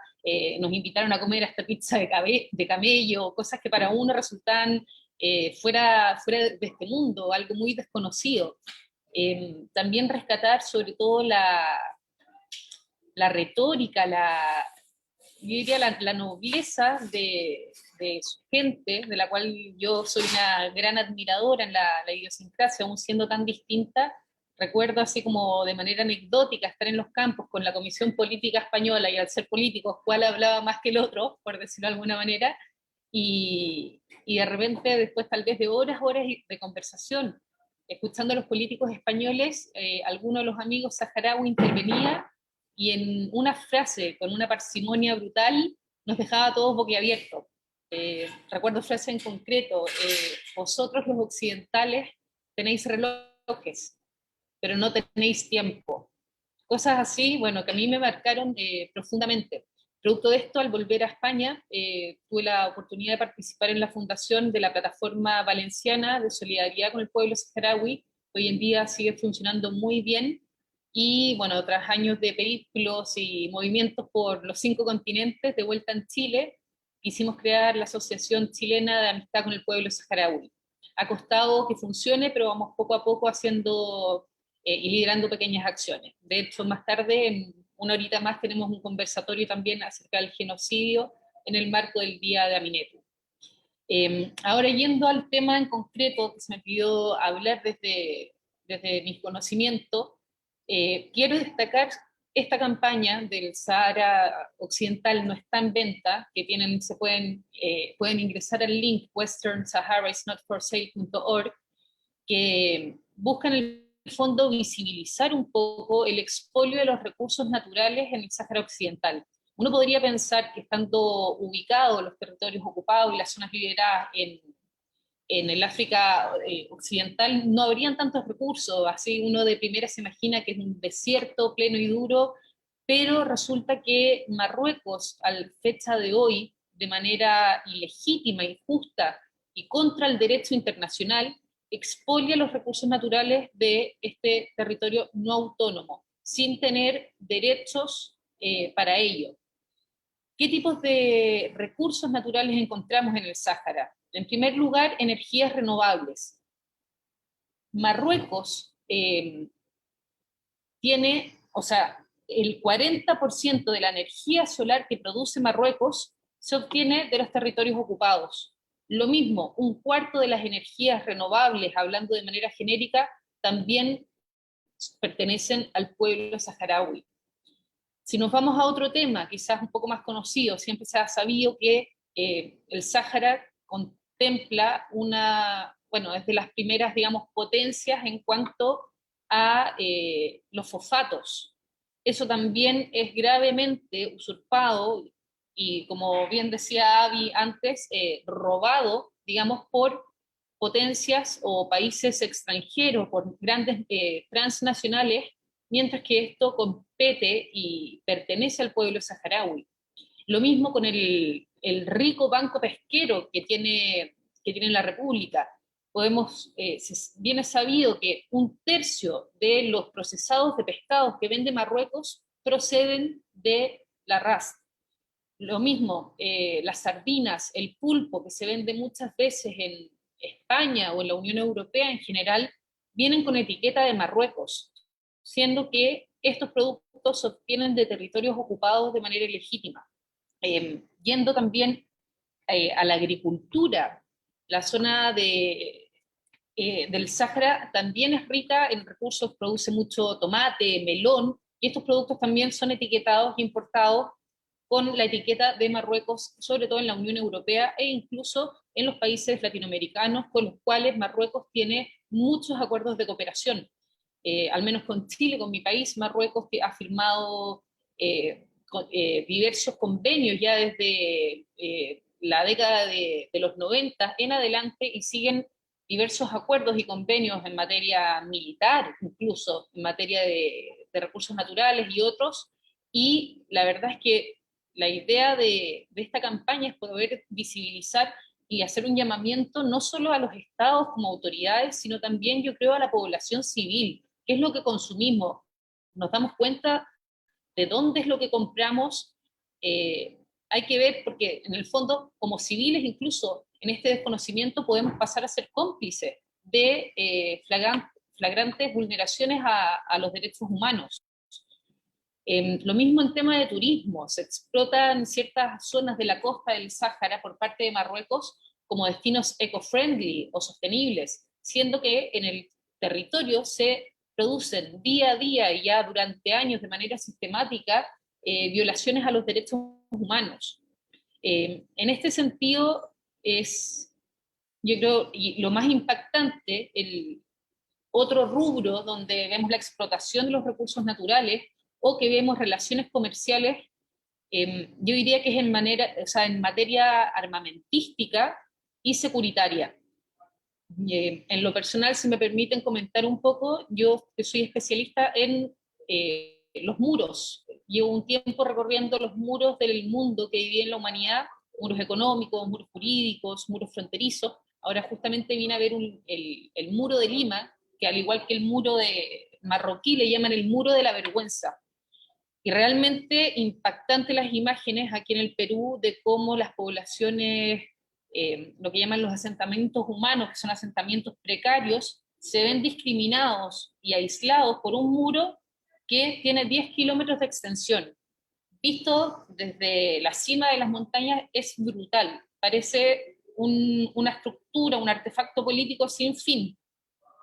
nos invitaron a comer hasta pizza de camello, cosas que para uno resultan fuera de este mundo, algo muy desconocido. También rescatar sobre todo la retórica, yo diría la nobleza de su gente, de la cual yo soy una gran admiradora en la idiosincrasia, aún siendo tan distinta. Recuerdo así como de manera anecdótica estar en los campos con la Comisión Política Española, y al ser políticos, cuál hablaba más que el otro, por decirlo de alguna manera, y de repente después tal vez de horas de conversación, escuchando a los políticos españoles, alguno de los amigos saharaui intervenía y en una frase, con una parsimonia brutal, nos dejaba a todos boquiabiertos. Recuerdo frase en concreto: vosotros los occidentales tenéis relojes, pero no tenéis tiempo. Cosas así, bueno, que a mí me marcaron profundamente. Producto de esto, al volver a España, tuve la oportunidad de participar en la fundación de la Plataforma Valenciana de Solidaridad con el Pueblo Saharaui. Hoy en día sigue funcionando muy bien, y bueno, tras años de periplos y movimientos por los 5 continentes, de vuelta en Chile, quisimos crear la Asociación Chilena de Amistad con el Pueblo Saharaui. Ha costado que funcione, pero vamos poco a poco haciendo y liderando pequeñas acciones. De hecho, más tarde, en una horita más, tenemos un conversatorio también acerca del genocidio en el marco del Día de Aminetu. Ahora, yendo al tema en concreto que se me pidió hablar desde mis conocimientos, quiero destacar esta campaña del Sahara Occidental no está en venta, que pueden ingresar al link westernsaharaisnotforsale.org, que buscan en el fondo visibilizar un poco el expolio de los recursos naturales en el Sáhara Occidental. Uno podría pensar que estando ubicados los territorios ocupados y las zonas liberadas en el África Occidental, no habrían tantos recursos. Así uno de primera se imagina que es un desierto pleno y duro, pero resulta que Marruecos, a la fecha de hoy, de manera ilegítima, injusta y contra el derecho internacional, expolia los recursos naturales de este territorio no autónomo, sin tener derechos para ello. ¿Qué tipos de recursos naturales encontramos en el Sáhara? En primer lugar, energías renovables. Marruecos tiene, o sea, el 40% de la energía solar que produce Marruecos se obtiene de los territorios ocupados. Lo mismo, un cuarto de las energías renovables, hablando de manera genérica, también pertenecen al pueblo saharaui. Si nos vamos a otro tema, quizás un poco más conocido, siempre se ha sabido que el Sáhara contempla es de las primeras, digamos, potencias en cuanto a los fosfatos. Eso también es gravemente usurpado y, como bien decía Avi antes, robado, digamos, por potencias o países extranjeros, por grandes transnacionales, mientras que esto compete y pertenece al pueblo saharaui. Lo mismo con el rico banco pesquero que tiene la República. Bien es sabido que 1/3 de los procesados de pescados que vende Marruecos proceden de la RAS. Lo mismo, las sardinas, el pulpo, que se vende muchas veces en España o en la Unión Europea en general, vienen con etiqueta de Marruecos, siendo que estos productos se obtienen de territorios ocupados de manera ilegítima. Yendo también a la agricultura, la zona del Sáhara también es rica en recursos, produce mucho tomate, melón, y estos productos también son etiquetados e importados con la etiqueta de Marruecos, sobre todo en la Unión Europea e incluso en los países latinoamericanos con los cuales Marruecos tiene muchos acuerdos de cooperación. Al menos con Chile, con mi país, Marruecos ha firmado diversos convenios ya desde la década de los 90 en adelante, y siguen diversos acuerdos y convenios en materia militar, incluso en materia de recursos naturales y otros, y la verdad es que la idea de esta campaña es poder visibilizar y hacer un llamamiento no solo a los estados como autoridades, sino también, yo creo, a la población civil. ¿Qué es lo que consumimos? ¿Nos damos cuenta de dónde es lo que compramos? Hay que ver, porque en el fondo, como civiles, incluso en este desconocimiento podemos pasar a ser cómplices de flagrantes vulneraciones a los derechos humanos. Lo mismo en tema de turismo, se explotan ciertas zonas de la costa del Sáhara por parte de Marruecos como destinos eco-friendly o sostenibles, siendo que en el territorio se producen día a día y ya durante años de manera sistemática violaciones a los derechos humanos. En este sentido es, yo creo, y lo más impactante, el otro rubro donde vemos la explotación de los recursos naturales o que vemos relaciones comerciales, yo diría que es en materia armamentística y securitaria. En lo personal, si me permiten comentar un poco, yo que soy especialista en los muros. Llevo un tiempo recorriendo los muros del mundo que dividen la humanidad, muros económicos, muros jurídicos, muros fronterizos. Ahora justamente vine a ver el muro de Lima, que al igual que el muro de marroquí le llaman el muro de la vergüenza. Y realmente impactante las imágenes aquí en el Perú de cómo las poblaciones, lo que llaman los asentamientos humanos, que son asentamientos precarios, se ven discriminados y aislados por un muro que tiene 10 kilómetros de extensión. Visto desde la cima de las montañas es brutal, parece una estructura, un artefacto político sin fin.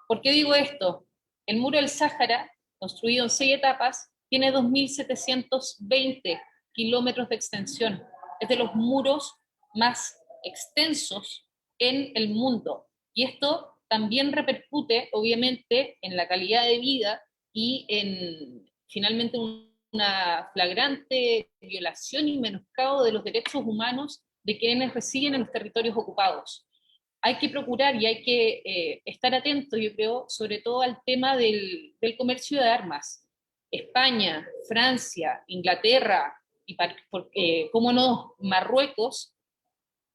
¿Por qué digo esto? El muro del Sáhara, construido en 6 etapas, tiene 2.720 kilómetros de extensión. Es de los muros más extensos en el mundo. Y esto también repercute, obviamente, en la calidad de vida y en, finalmente, una flagrante violación y menoscabo de los derechos humanos de quienes residen en los territorios ocupados. Hay que procurar y hay que estar atentos, yo creo, sobre todo al tema del comercio de armas. España, Francia, Inglaterra y, cómo no, Marruecos,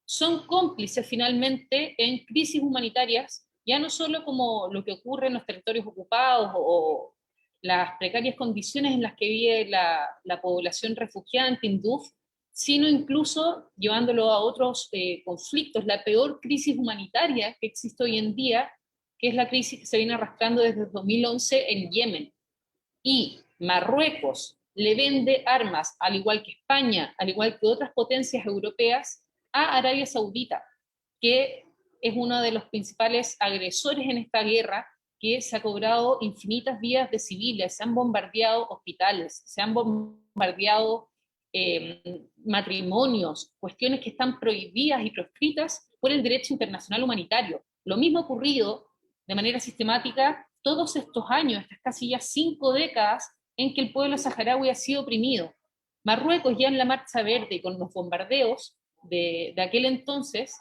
son cómplices finalmente en crisis humanitarias, ya no solo como lo que ocurre en los territorios ocupados o las precarias condiciones en las que vive la población refugiada en Tinduf, sino incluso llevándolo a otros conflictos, la peor crisis humanitaria que existe hoy en día, que es la crisis que se viene arrastrando desde 2011 en Yemen. Y Marruecos le vende armas, al igual que España, al igual que otras potencias europeas, a Arabia Saudita, que es uno de los principales agresores en esta guerra, que se ha cobrado infinitas vidas de civiles, se han bombardeado hospitales, se han bombardeado matrimonios, cuestiones que están prohibidas y proscritas por el derecho internacional humanitario. Lo mismo ha ocurrido de manera sistemática todos estos años, estas casi ya 5 décadas en que el pueblo saharaui ha sido oprimido. Marruecos, ya en la Marcha Verde y con los bombardeos de aquel entonces,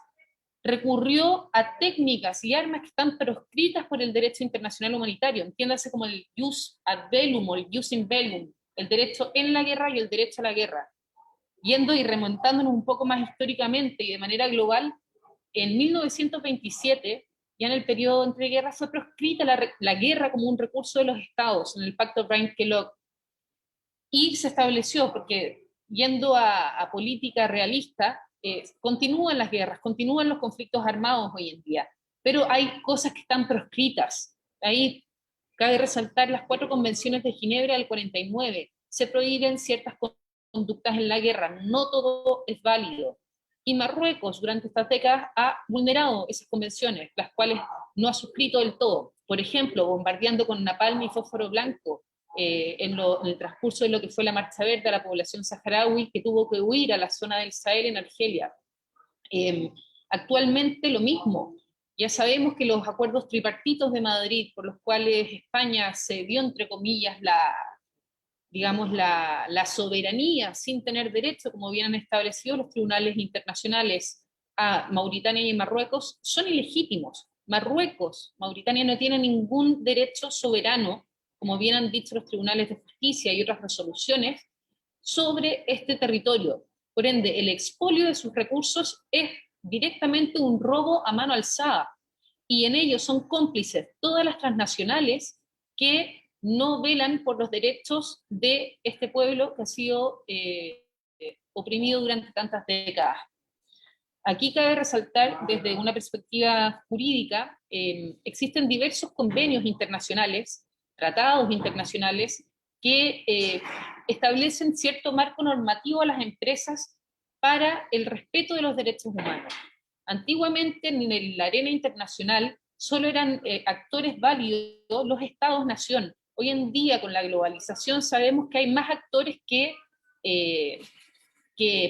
recurrió a técnicas y armas que están proscritas por el derecho internacional humanitario, entiéndase como el jus ad bellum o el jus in bellum, el derecho en la guerra y el derecho a la guerra. Yendo y remontándonos un poco más históricamente y de manera global, en 1927, ya en el periodo entre guerras, fue proscrita la guerra como un recurso de los estados en el pacto Brind-Kellogg. Y se estableció, porque yendo a política realista, continúan las guerras, continúan los conflictos armados hoy en día, pero hay cosas que están proscritas. Ahí cabe resaltar las 4 convenciones de Ginebra del 49, se prohíben ciertas conductas en la guerra, no todo es válido. Y Marruecos durante estas décadas ha vulnerado esas convenciones, las cuales no ha suscrito del todo. Por ejemplo, bombardeando con napalm y fósforo blanco en el transcurso de lo que fue la Marcha Verde a la población saharaui, que tuvo que huir a la zona del Sahel en Argelia. Actualmente lo mismo. Ya sabemos que los acuerdos tripartitos de Madrid, por los cuales España se dio, entre comillas, la soberanía sin tener derecho, como bien han establecido los tribunales internacionales a Mauritania y Marruecos, son ilegítimos. Mauritania no tiene ningún derecho soberano, como bien han dicho los tribunales de justicia y otras resoluciones, sobre este territorio. Por ende, el expolio de sus recursos es directamente un robo a mano alzada, y en ello son cómplices todas las transnacionales que no velan por los derechos de este pueblo que ha sido oprimido durante tantas décadas. Aquí cabe resaltar desde una perspectiva jurídica, existen diversos convenios internacionales, tratados internacionales, que establecen cierto marco normativo a las empresas para el respeto de los derechos humanos. Antiguamente en la arena internacional solo eran actores válidos los estados-nación. Hoy en día, con la globalización, sabemos que hay más actores que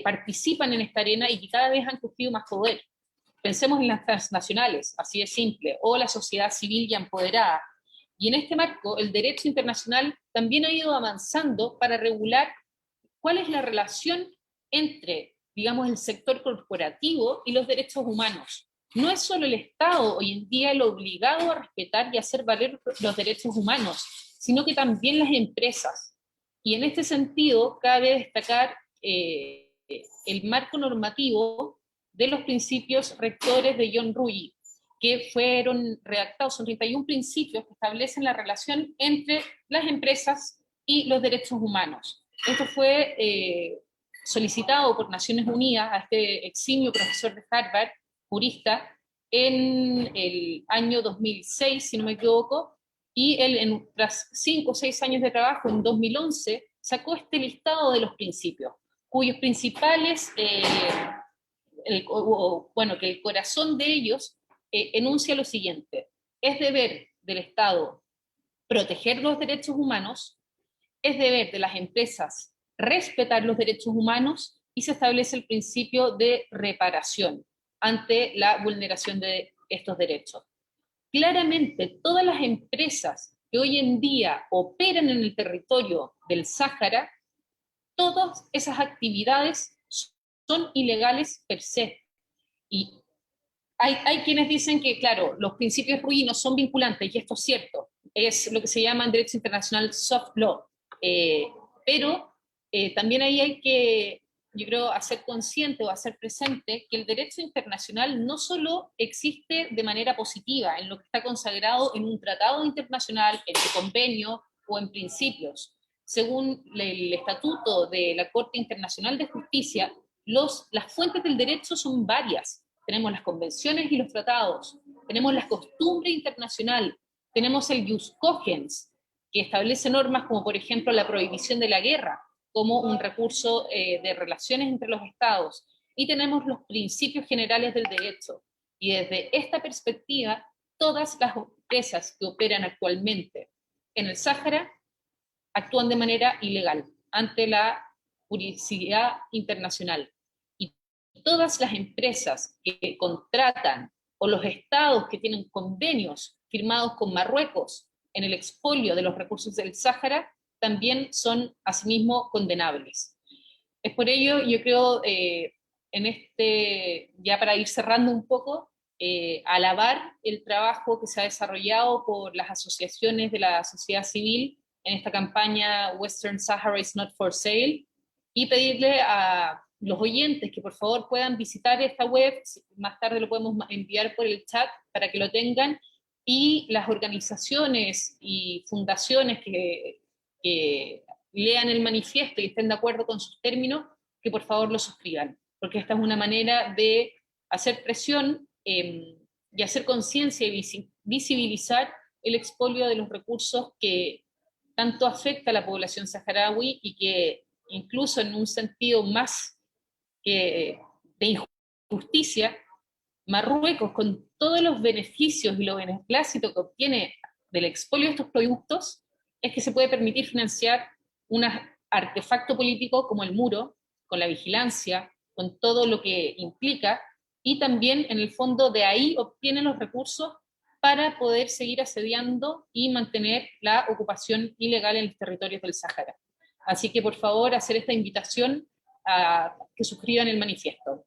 participan en esta arena y que cada vez han cogido más poder. Pensemos en las transnacionales, así de simple, o la sociedad civil ya empoderada. Y en este marco, el derecho internacional también ha ido avanzando para regular cuál es la relación entre, digamos, el sector corporativo y los derechos humanos. No es solo el Estado hoy en día el obligado a respetar y hacer valer los derechos humanos, sino que también las empresas. Y en este sentido, cabe destacar el marco normativo de los principios rectores de John Ruggie, que fueron redactados, son 31 principios que establecen la relación entre las empresas y los derechos humanos. Esto fue solicitado por Naciones Unidas a este eximio profesor de Harvard, jurista, en el año 2006, si no me equivoco, y él, tras 5 o 6 años de trabajo, en 2011, sacó este listado de los principios, cuyos principales, que el corazón de ellos enuncia lo siguiente: es deber del Estado proteger los derechos humanos, es deber de las empresas respetar los derechos humanos, y se establece el principio de reparación ante la vulneración de estos derechos. Claramente, todas las empresas que hoy en día operan en el territorio del Sáhara, todas esas actividades son ilegales per se. Y hay quienes dicen que, claro, los principios Ruggie no son vinculantes, y esto es cierto, es lo que se llama en derecho internacional soft law, pero también ahí hay que, yo creo, hacer consciente o hacer presente que el derecho internacional no solo existe de manera positiva, en lo que está consagrado en un tratado internacional, en un convenio o en principios. Según el estatuto de la Corte Internacional de Justicia, las fuentes del derecho son varias. Tenemos las convenciones y los tratados, tenemos la costumbre internacional, tenemos el jus cogens, que establece normas como, por ejemplo, la prohibición de la guerra como un recurso de relaciones entre los estados, y tenemos los principios generales del derecho. Y desde esta perspectiva, todas las empresas que operan actualmente en el Sáhara actúan de manera ilegal ante la jurisdicción internacional. Y todas las empresas que contratan, o los estados que tienen convenios firmados con Marruecos en el expolio de los recursos del Sáhara, también son asimismo condenables. Es por ello, yo creo, ya para ir cerrando un poco, alabar el trabajo que se ha desarrollado por las asociaciones de la sociedad civil en esta campaña Western Sahara is not for sale, y pedirle a los oyentes que por favor puedan visitar esta web, más tarde lo podemos enviar por el chat para que lo tengan, y las organizaciones y fundaciones que lean el manifiesto y estén de acuerdo con sus términos, que por favor lo suscriban, porque esta es una manera de hacer presión y hacer conciencia y visibilizar el expolio de los recursos que tanto afecta a la población saharaui y que incluso en un sentido más que de injusticia, Marruecos, con todos los beneficios y los beneplácitos que obtiene del expolio de estos productos, es que se puede permitir financiar un artefacto político como el muro, con la vigilancia, con todo lo que implica, y también en el fondo de ahí obtienen los recursos para poder seguir asediando y mantener la ocupación ilegal en los territorios del Sáhara. Así que por favor hacer esta invitación a que suscriban el manifiesto.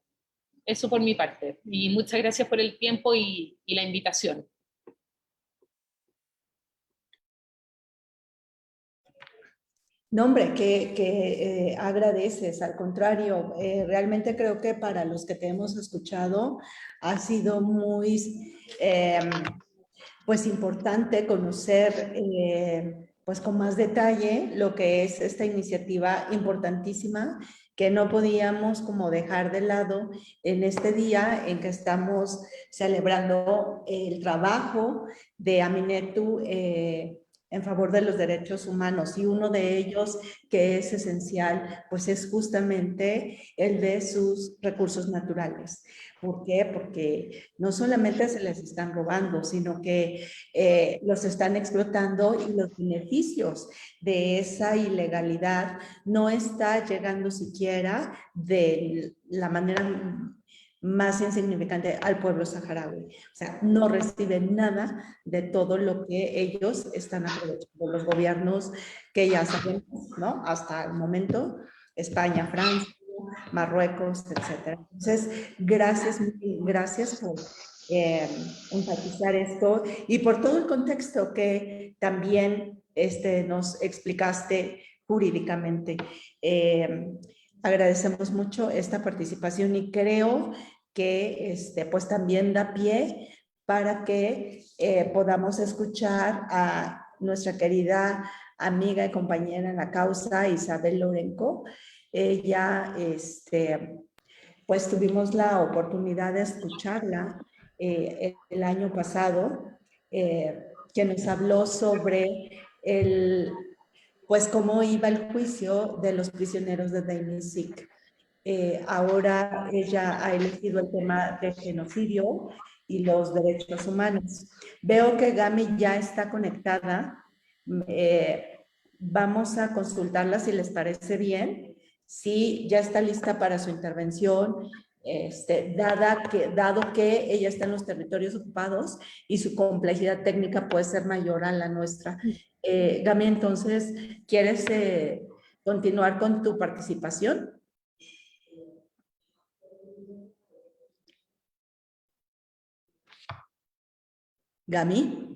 Eso por mi parte. Y muchas gracias por el tiempo y la invitación. No, hombre, que agradeces, al contrario, realmente creo que para los que te hemos escuchado ha sido muy pues importante conocer pues con más detalle lo que es esta iniciativa importantísima que no podíamos como dejar de lado en este día en que estamos celebrando el trabajo de Aminetu en favor de los derechos humanos, y uno de ellos que es esencial, pues es justamente el de sus recursos naturales. ¿Por qué? Porque no solamente se les están robando, sino que los están explotando, y los beneficios de esa ilegalidad no está llegando siquiera de la manera más insignificante al pueblo saharaui. O sea, no reciben nada de todo lo que ellos están aprovechando. Los gobiernos que ya sabemos, ¿no? Hasta el momento, España, Francia, Marruecos, etcétera. Entonces, gracias por enfatizar esto y por todo el contexto que también nos explicaste jurídicamente. Agradecemos mucho esta participación y creo que pues también da pie para que podamos escuchar a nuestra querida amiga y compañera en la causa, Isabel Lorenco. Ella, pues tuvimos la oportunidad de escucharla el año pasado, que nos habló sobre pues cómo iba el juicio de los prisioneros de Deir ez-Zik. Ahora ella ha elegido el tema de genocidio y los derechos humanos. Veo que Gami ya está conectada. Vamos a consultarla si les parece bien, si ya está lista para su intervención, dado que ella está en los territorios ocupados y su complejidad técnica puede ser mayor a la nuestra. Gami, entonces, ¿quieres continuar con tu participación? Gami.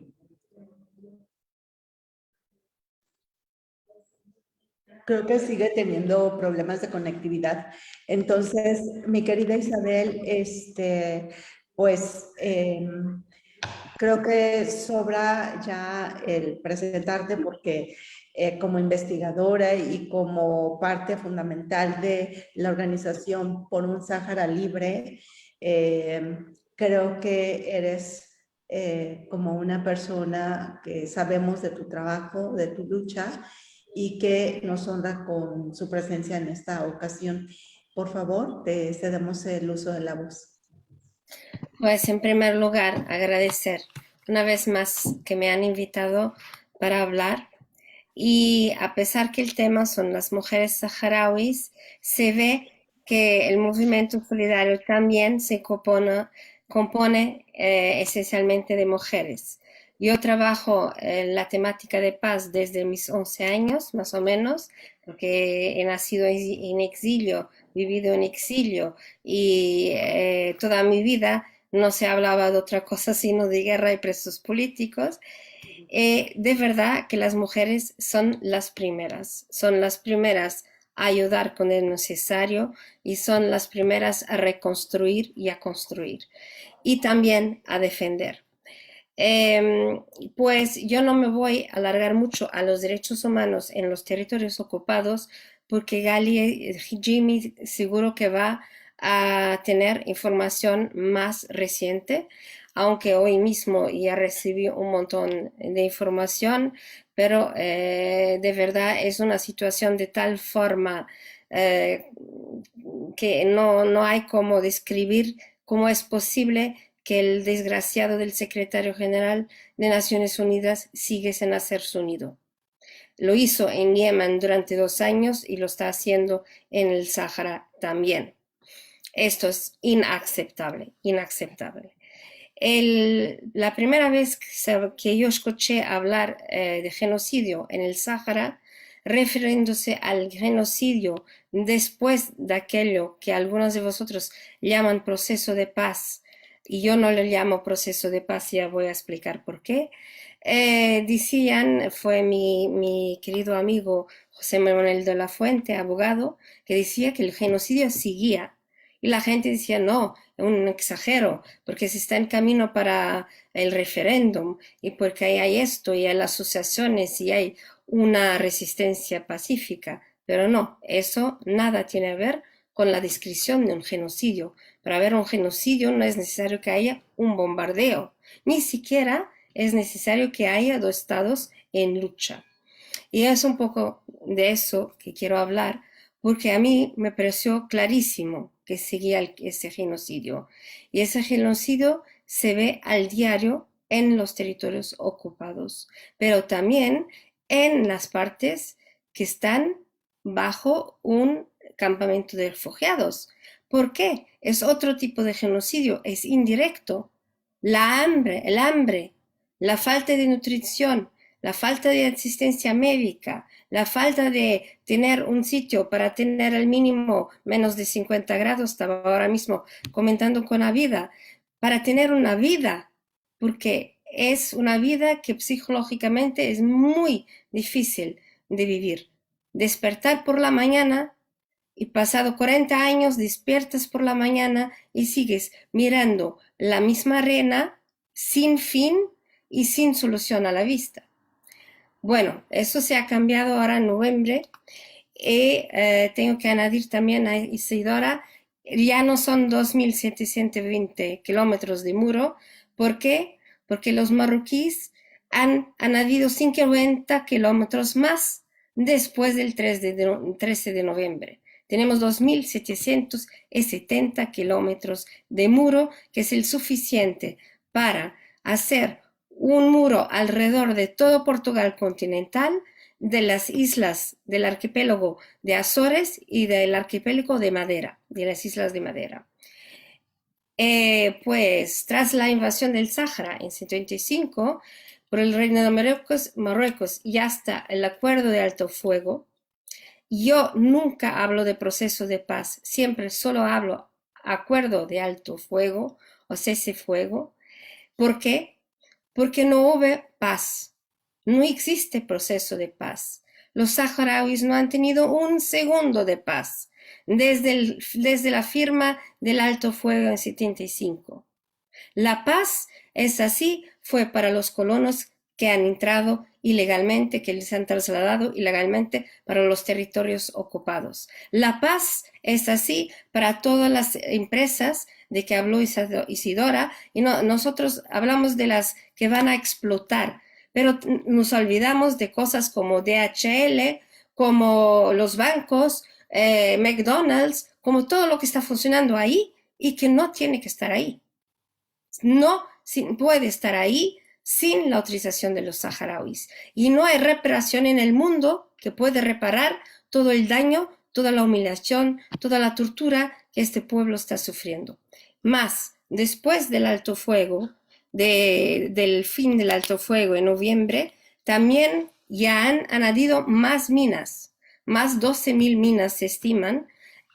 Creo que sigue teniendo problemas de conectividad. Entonces, mi querida Isabel, pues creo que sobra ya el presentarte, porque como investigadora y como parte fundamental de la organización Por un Sáhara Libre, creo que eres como una persona que sabemos de tu trabajo, de tu lucha, y que nos honra con su presencia en esta ocasión. Por favor, te cedemos el uso de la voz. Pues en primer lugar, agradecer una vez más que me han invitado para hablar, y a pesar que el tema son las mujeres saharauis, se ve que el movimiento solidario también se compone esencialmente de mujeres. Yo trabajo en la temática de paz desde mis 11 años, más o menos, porque he nacido en exilio, vivido en exilio, y toda mi vida no se hablaba de otra cosa sino de guerra y presos políticos. De verdad que las mujeres son las primeras a ayudar con el necesario, y son las primeras a reconstruir y a construir, y también a defender. Pues yo no me voy a alargar mucho a los derechos humanos en los territorios ocupados porque Jimmy seguro que va a tener información más reciente, aunque hoy mismo ya recibí un montón de información, pero de verdad es una situación de tal forma que no hay cómo describir cómo es posible que el desgraciado del secretario general de Naciones Unidas sigue sin hacer su nido. Lo hizo en Yemen durante 2 años y lo está haciendo en el Sáhara también. Esto es inaceptable, inaceptable. La primera vez que yo escuché hablar de genocidio en el Sáhara, refiriéndose al genocidio después de aquello que algunos de vosotros llaman proceso de paz, y yo no lo llamo proceso de paz, ya voy a explicar por qué. Decían, fue mi querido amigo José Manuel de la Fuente, abogado, que decía que el genocidio seguía. Y la gente decía, no, es un exagero, porque se está en camino para el referéndum, y porque hay esto, y hay las asociaciones, y hay una resistencia pacífica. Pero no, eso nada tiene que ver con la descripción de un genocidio. Para ver un genocidio no es necesario que haya un bombardeo, ni siquiera es necesario que haya 2 estados en lucha. Y es un poco de eso que quiero hablar, porque a mí me pareció clarísimo que seguía ese genocidio. Y ese genocidio se ve al diario en los territorios ocupados, pero también en las partes que están bajo un campamento de refugiados. ¿Por qué? Es otro tipo de genocidio, es indirecto. El hambre, la falta de nutrición, la falta de asistencia médica, la falta de tener un sitio para tener al mínimo menos de 50 grados, estaba ahora mismo comentando con la vida, para tener una vida, porque es una vida que psicológicamente es muy difícil de vivir. Despertar por la mañana y pasado 40 años despiertas por la mañana y sigues mirando la misma arena sin fin y sin solución a la vista. Bueno, eso se ha cambiado ahora en noviembre y tengo que añadir también a Isidora, ya no son 2.720 kilómetros de muro. ¿Por qué? Porque los marroquíes han añadido 50 kilómetros más después del 13 de noviembre. Tenemos 2.770 kilómetros de muro, que es el suficiente para hacer un muro alrededor de todo Portugal continental, de las islas del archipiélago de Azores y del archipiélago de Madeira, de las islas de Madeira. Pues tras la invasión del Sáhara en 1975 por el Reino de Marruecos y hasta el acuerdo de alto fuego, yo nunca hablo de proceso de paz, siempre solo hablo acuerdo de alto fuego o cese fuego. ¿Por qué? Porque no hubo paz, no existe proceso de paz. Los saharauis no han tenido un segundo de paz desde la firma del alto fuego en 75. La paz es así, fue para los colonos que han entrado ilegalmente, que les han trasladado ilegalmente para los territorios ocupados. La paz es así para todas las empresas de que habló Isidora, y nosotros hablamos de las que van a explotar, pero nos olvidamos de cosas como DHL, como los bancos, McDonald's, como todo lo que está funcionando ahí y que no tiene que estar ahí. No puede estar ahí sin la autorización de los saharauis. Y no hay reparación en el mundo que puede reparar todo el daño, toda la humillación, toda la tortura que este pueblo está sufriendo. Más, después del alto fuego, del fin del alto fuego en noviembre, también ya han añadido más minas, más 12.000 minas se estiman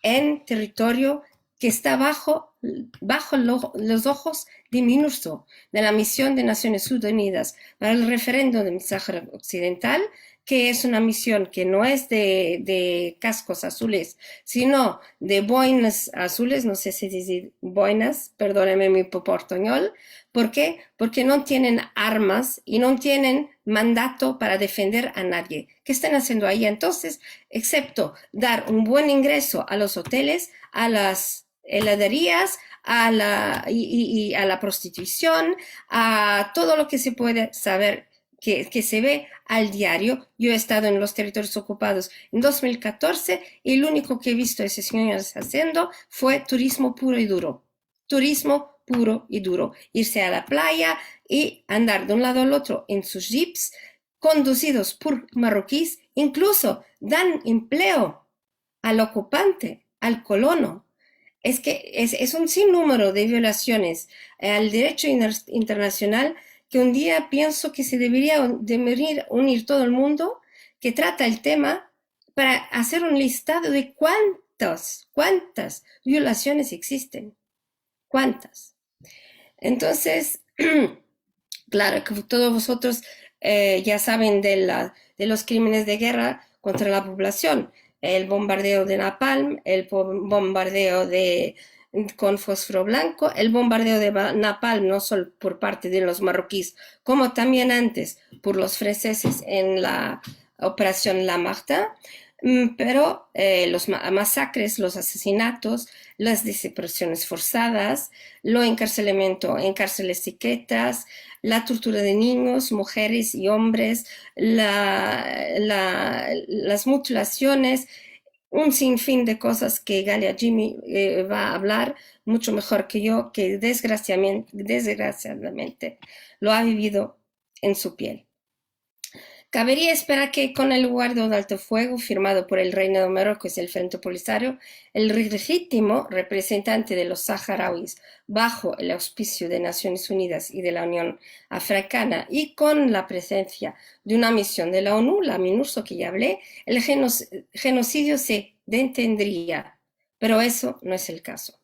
en territorio que está bajo los ojos de MINURSO, de la Misión de Naciones Unidas para el referéndum del Sáhara Occidental, que es una misión que no es de cascos azules, sino de boinas azules, no sé si dice boinas, perdóneme mi portuñol. ¿Por qué? Porque no tienen armas y no tienen mandato para defender a nadie. ¿Qué están haciendo ahí entonces? Excepto dar un buen ingreso a los hoteles, a las heladerías, a la prostitución, a todo lo que se puede saber que se ve al diario. Yo he estado en los territorios ocupados en 2014 y lo único que he visto a esos señores haciendo fue turismo puro y duro. Turismo puro y duro. Irse a la playa y andar de un lado al otro en sus jeeps conducidos por marroquíes. Incluso dan empleo al ocupante, al colono. Es que es un sinnúmero de violaciones al derecho internacional que un día pienso que se debería unir todo el mundo que trata el tema para hacer un listado de cuántas violaciones existen. ¿Cuántas? Entonces, claro que todos vosotros ya saben de los crímenes de guerra contra la población. El bombardeo de Napalm, el bombardeo con fósforo blanco, el bombardeo de Napalm no solo por parte de los marroquíes, como también antes por los franceses en la operación La Marta, pero los masacres, los asesinatos, las desapariciones forzadas, lo encarcelamiento en cárceles secretas, la tortura de niños, mujeres y hombres, las mutilaciones, un sinfín de cosas que Ghalia Jimi va a hablar mucho mejor que yo, que desgraciadamente lo ha vivido en su piel. Cabería esperar que con el acuerdo de alto fuego firmado por el Reino de Marruecos y el Frente Polisario, el legítimo representante de los saharauis bajo el auspicio de Naciones Unidas y de la Unión Africana y con la presencia de una misión de la ONU, la MINURSO que ya hablé, el genocidio se detendría, pero eso no es el caso.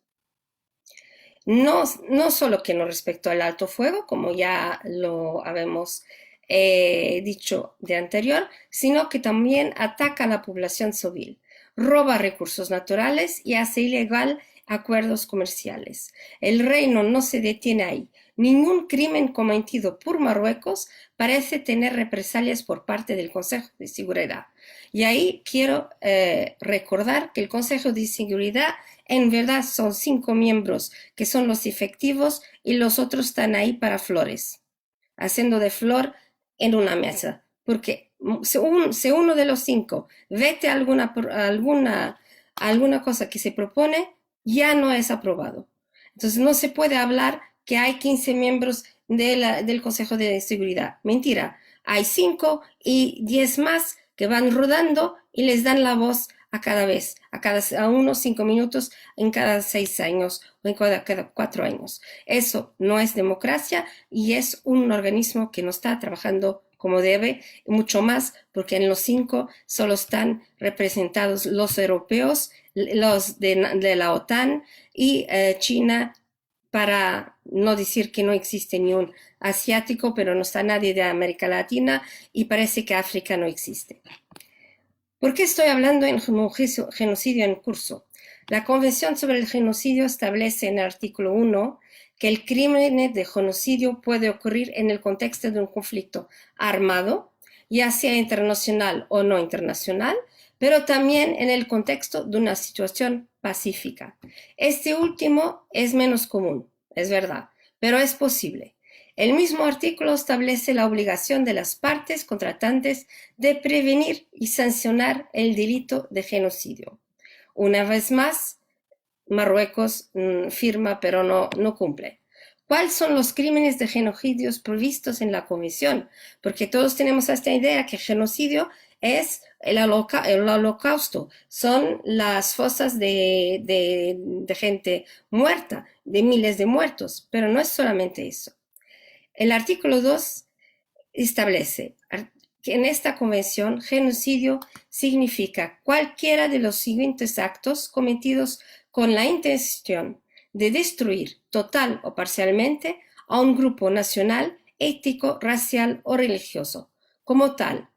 No solo que no respectó al alto fuego, como ya lo habíamos dicho de anterior, sino que también ataca a la población civil, roba recursos naturales y hace ilegal acuerdos comerciales. El reino no se detiene ahí. Ningún crimen cometido por Marruecos parece tener represalias por parte del Consejo de Seguridad. Y ahí quiero recordar que el Consejo de Seguridad en verdad son 5 miembros que son los efectivos y los otros están ahí para flores, haciendo de flor en una mesa, porque si uno de los 5 vete alguna cosa que se propone, ya no es aprobado. Entonces no se puede hablar que hay 15 miembros del Consejo de Seguridad. Mentira, hay 5 y 10 más que van rodando y les dan la voz a cada vez, a unos 5 minutos en cada 6 años o en cada 4 años. Eso no es democracia y es un organismo que no está trabajando como debe, mucho más porque en los 5 solo están representados los europeos, los de la OTAN y China, para no decir que no existe ni un asiático, pero no está nadie de América Latina y parece que África no existe. ¿Por qué estoy hablando en genocidio en curso? La Convención sobre el Genocidio establece en el artículo 1 que el crimen de genocidio puede ocurrir en el contexto de un conflicto armado, ya sea internacional o no internacional, pero también en el contexto de una situación pacífica. Este último es menos común, es verdad, pero es posible. El mismo artículo establece la obligación de las partes contratantes de prevenir y sancionar el delito de genocidio. Una vez más, Marruecos firma pero no cumple. ¿Cuáles son los crímenes de genocidios previstos en la Convención? Porque todos tenemos esta idea que genocidio es el holocausto, son las fosas de gente muerta, de miles de muertos, pero no es solamente eso. El artículo 2 establece que en esta convención genocidio significa cualquiera de los siguientes actos cometidos con la intención de destruir total o parcialmente a un grupo nacional, étnico, racial o religioso. Como tal,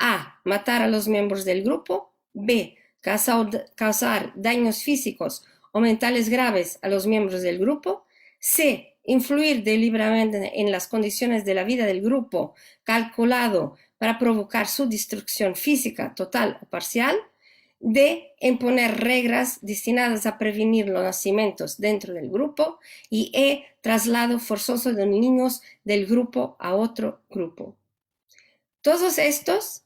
A. Matar a los miembros del grupo. B. Causar daños físicos o mentales graves a los miembros del grupo. C. Influir deliberadamente en las condiciones de la vida del grupo, calculado para provocar su destrucción física total o parcial. D. Imponer reglas destinadas a prevenir los nacimientos dentro del grupo. Y E. Traslado forzoso de niños del grupo a otro grupo. Todos estos,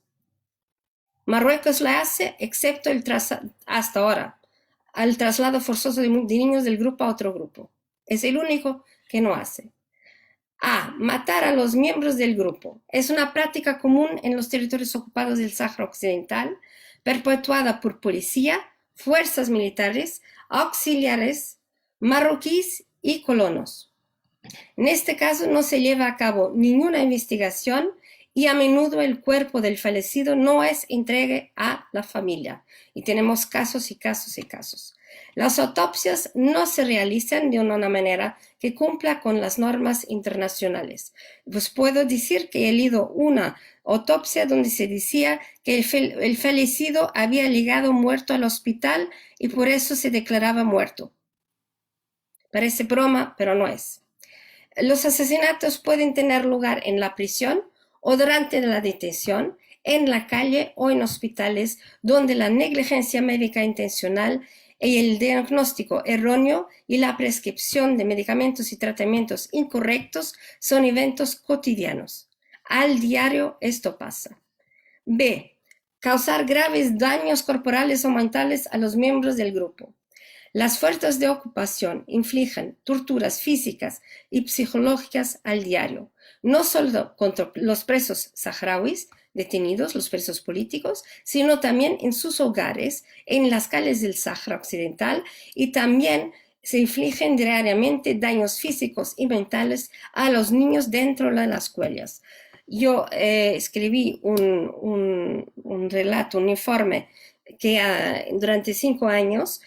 Marruecos lo hace, excepto hasta ahora, el traslado forzoso de niños del grupo a otro grupo. Es el único que no hace. A. Matar a los miembros del grupo. Es una práctica común en los territorios ocupados del Sáhara Occidental, perpetuada por policía, fuerzas militares, auxiliares, marroquíes y colonos. En este caso no se lleva a cabo ninguna investigación y a menudo el cuerpo del fallecido no es entregue a la familia. Y tenemos casos y casos y casos. Las autopsias no se realizan de una manera que cumpla con las normas internacionales. Pues puedo decir que he leído una autopsia donde se decía que el fallecido había llegado muerto al hospital y por eso se declaraba muerto. Parece broma, pero no es. Los asesinatos pueden tener lugar en la prisión o durante la detención, en la calle o en hospitales donde la negligencia médica intencional y el diagnóstico erróneo y la prescripción de medicamentos y tratamientos incorrectos son eventos cotidianos. Al diario esto pasa. B. Causar graves daños corporales o mentales a los miembros del grupo. Las fuerzas de ocupación infligen torturas físicas y psicológicas al diario, no solo contra los presos saharauis detenidos, los presos políticos, sino también en sus hogares, en las calles del Sáhara Occidental, y también se infligen diariamente daños físicos y mentales a los niños dentro de las escuelas. Yo escribí un relato, un informe que durante 5 años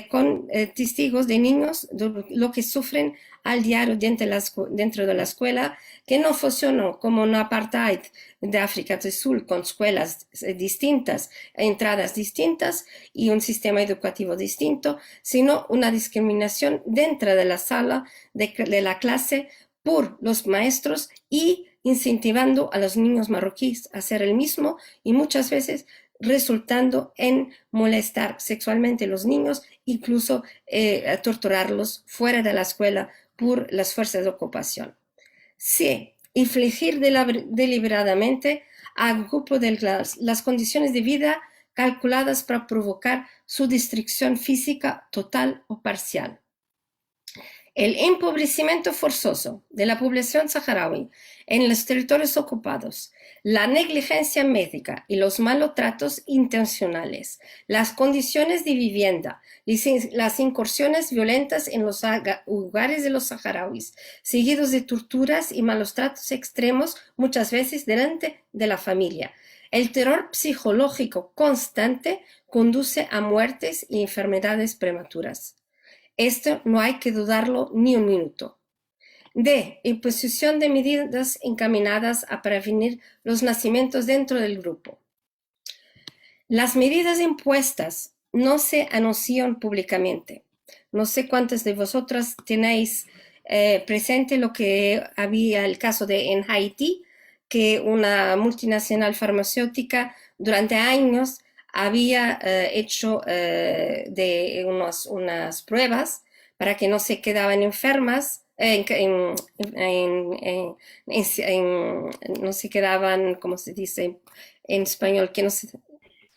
con testigos de niños lo que sufren al diario dentro de la escuela, que no funcionó como un apartheid de África del Sur con escuelas distintas, entradas distintas y un sistema educativo distinto, sino una discriminación dentro de la sala de la clase por los maestros y incentivando a los niños marroquíes a hacer el mismo y muchas veces resultando en molestar sexualmente a los niños, incluso torturarlos fuera de la escuela por las fuerzas de ocupación. C. Infligir deliberadamente al grupo de las condiciones de vida calculadas para provocar su destrucción física total o parcial. El empobrecimiento forzoso de la población saharaui en los territorios ocupados, la negligencia médica y los malos tratos intencionales, las condiciones de vivienda, las incursiones violentas en los hogares de los saharauis, seguidos de torturas y malos tratos extremos, muchas veces delante de la familia. El terror psicológico constante conduce a muertes y enfermedades prematuras. Esto no hay que dudarlo ni un minuto. D. Imposición de medidas encaminadas a prevenir los nacimientos dentro del grupo. Las medidas impuestas no se anuncian públicamente. No sé cuántas de vosotras tenéis presente lo que había el caso en Haití, que una multinacional farmacéutica durante años había hecho unas pruebas para que no se quedaban enfermas, no se quedaban, ¿cómo se dice en español? Que no se...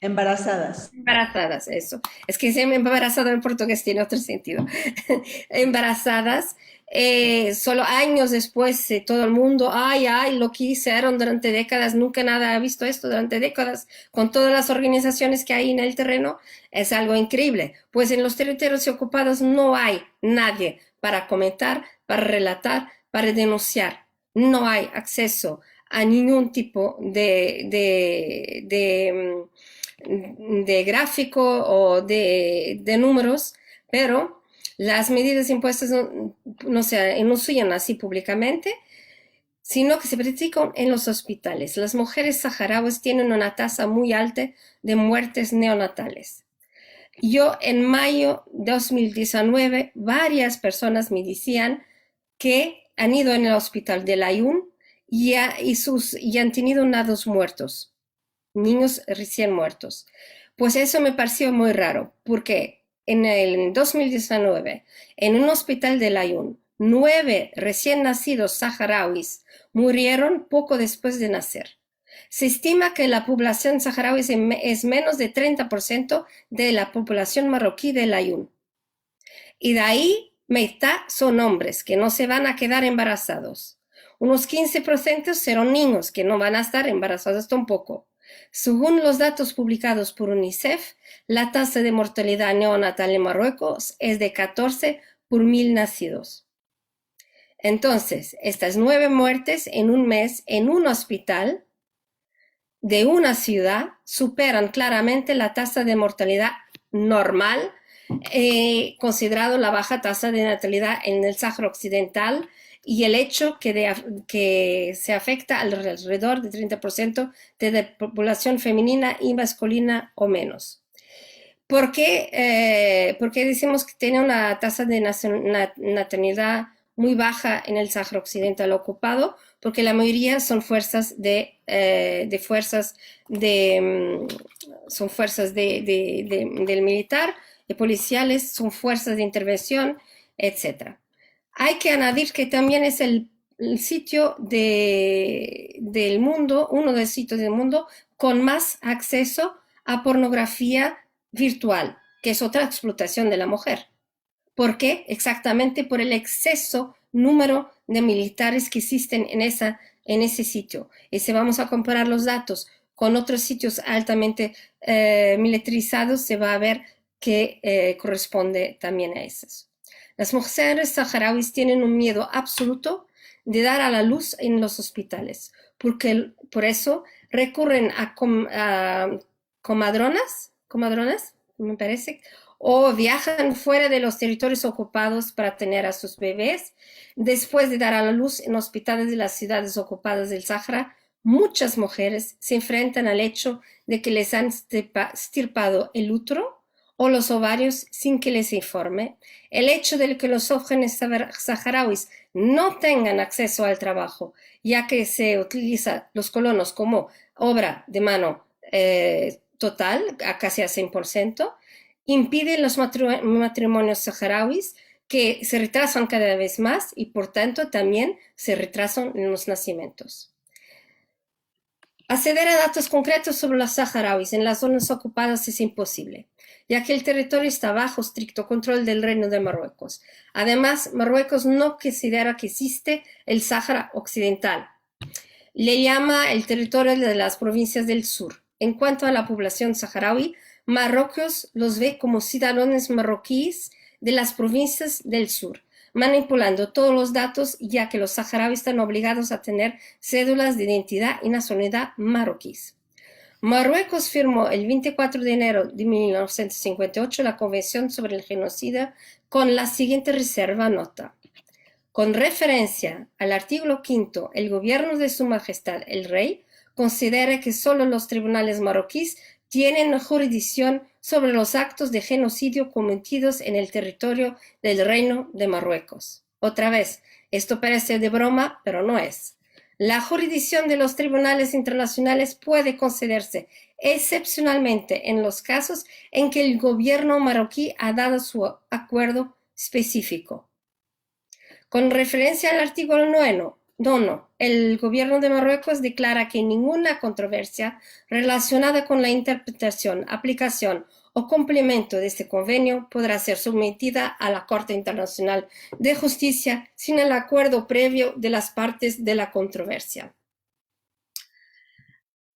Embarazadas. Embarazadas, eso. Es que embarazada en portugués tiene otro sentido. Embarazadas. Solo años después todo el mundo, lo que hicieron durante décadas, nunca nada ha visto esto durante décadas, con todas las organizaciones que hay en el terreno, es algo increíble. Pues en los territorios ocupados no hay nadie para comentar, para relatar, para denunciar. No hay acceso a ningún tipo de gráfico o de números, pero las medidas impuestas no se anuncian así públicamente sino que se practican en los hospitales. Las mujeres saharauis tienen una tasa muy alta de muertes neonatales. Yo en mayo de 2019, varias personas me decían que han ido en el hospital de Layún y han tenido nados muertos, niños recién muertos. Pues eso me pareció muy raro, porque en el 2019, en un hospital de Layún, 9 recién nacidos saharauis murieron poco después de nacer. Se estima que la población saharaui es menos de 30% de la población marroquí de Layún. Y de ahí, mitad son hombres que no se van a quedar embarazados. Unos 15% serán niños que no van a estar embarazados tampoco. Según los datos publicados por UNICEF, la tasa de mortalidad neonatal en Marruecos es de 14 por 1000 nacidos. Entonces, estas 9 muertes en un mes en un hospital de una ciudad superan claramente la tasa de mortalidad normal, considerado la baja tasa de natalidad en el Sáhara Occidental y el hecho que se afecta alrededor del 30% de la población femenina y masculina o menos. ¿Por qué decimos que tiene una tasa de natalidad muy baja en el Sáhara Occidental ocupado? Porque la mayoría son fuerzas del militar, de policiales, son fuerzas de intervención, etc. Hay que añadir que también es el sitio del mundo, uno de los sitios del mundo con más acceso a pornografía virtual, que es otra explotación de la mujer. ¿Por qué? Exactamente por el exceso número de militares que existen en ese sitio. Y si vamos a comparar los datos con otros sitios altamente militarizados, se va a ver que corresponde también a esos. Las mujeres saharauis tienen un miedo absoluto de dar a la luz en los hospitales, por eso recurren a comadronas, me parece, o viajan fuera de los territorios ocupados para tener a sus bebés. Después de dar a la luz en hospitales de las ciudades ocupadas del Sáhara, muchas mujeres se enfrentan al hecho de que les han estirpado el útero o los ovarios sin que les informe, el hecho de que los jóvenes saharauis no tengan acceso al trabajo, ya que se utiliza los colonos como obra de mano total, a casi a 100%, impiden los matrimonios saharauis que se retrasan cada vez más y por tanto también se retrasan en los nacimientos. Acceder a datos concretos sobre los saharauis en las zonas ocupadas es imposible, ya que el territorio está bajo estricto control del Reino de Marruecos. Además, Marruecos no considera que existe el Sáhara Occidental. Le llama el territorio de las provincias del sur. En cuanto a la población saharaui, Marruecos los ve como ciudadanos marroquíes de las provincias del sur, manipulando todos los datos, ya que los saharauis están obligados a tener cédulas de identidad y nacionalidad marroquíes. Marruecos firmó el 24 de enero de 1958 la Convención sobre el Genocidio con la siguiente reserva nota. Con referencia al artículo 5, el gobierno de Su Majestad el Rey considera que solo los tribunales marroquíes tienen jurisdicción sobre los actos de genocidio cometidos en el territorio del Reino de Marruecos. Otra vez, esto parece de broma, pero no es. La jurisdicción de los tribunales internacionales puede concederse excepcionalmente en los casos en que el gobierno marroquí ha dado su acuerdo específico. Con referencia al artículo 9, el gobierno de Marruecos declara que ninguna controversia relacionada con la interpretación, aplicación o cumplimiento de este convenio podrá ser sometida a la Corte Internacional de Justicia sin el acuerdo previo de las partes de la controversia.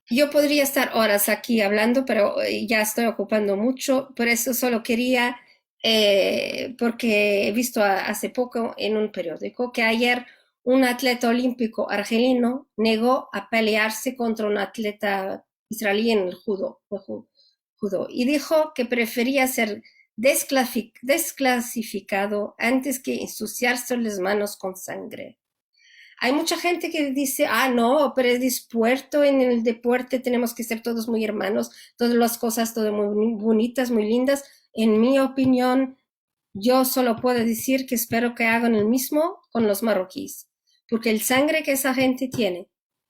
Yo podría estar horas aquí hablando, pero ya estoy ocupando mucho, por eso solo quería, porque he visto hace poco en un periódico que ayer un atleta olímpico argelino negó a pelearse contra un atleta israelí en el judo y dijo que prefería ser desclasificado antes que ensuciarse las manos con sangre. Hay mucha gente que dice, ah, no, pero es dispuesto en el deporte, tenemos que ser todos muy hermanos, todas las cosas, todas muy bonitas, muy lindas. En mi opinión, yo solo puedo decir que espero que hagan el mismo con los marroquíes, porque el sangre que esa gente tiene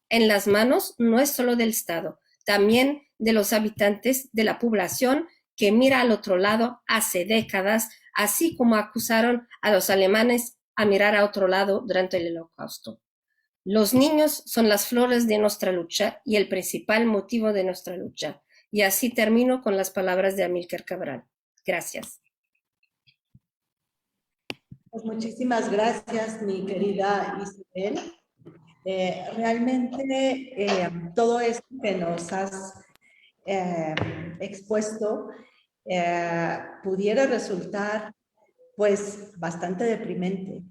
en las manos no es solo del Estado, también de los habitantes de la población que mira al otro lado hace décadas, así como acusaron a los alemanes a mirar a otro lado durante el Holocausto. Los niños son las flores de nuestra lucha y el principal motivo de nuestra lucha. Y así termino con las palabras de Amílcar Cabral. Gracias. Pues muchísimas gracias, mi querida Isabel. Realmente todo esto que nos has expuesto pudiera resultar pues bastante deprimente.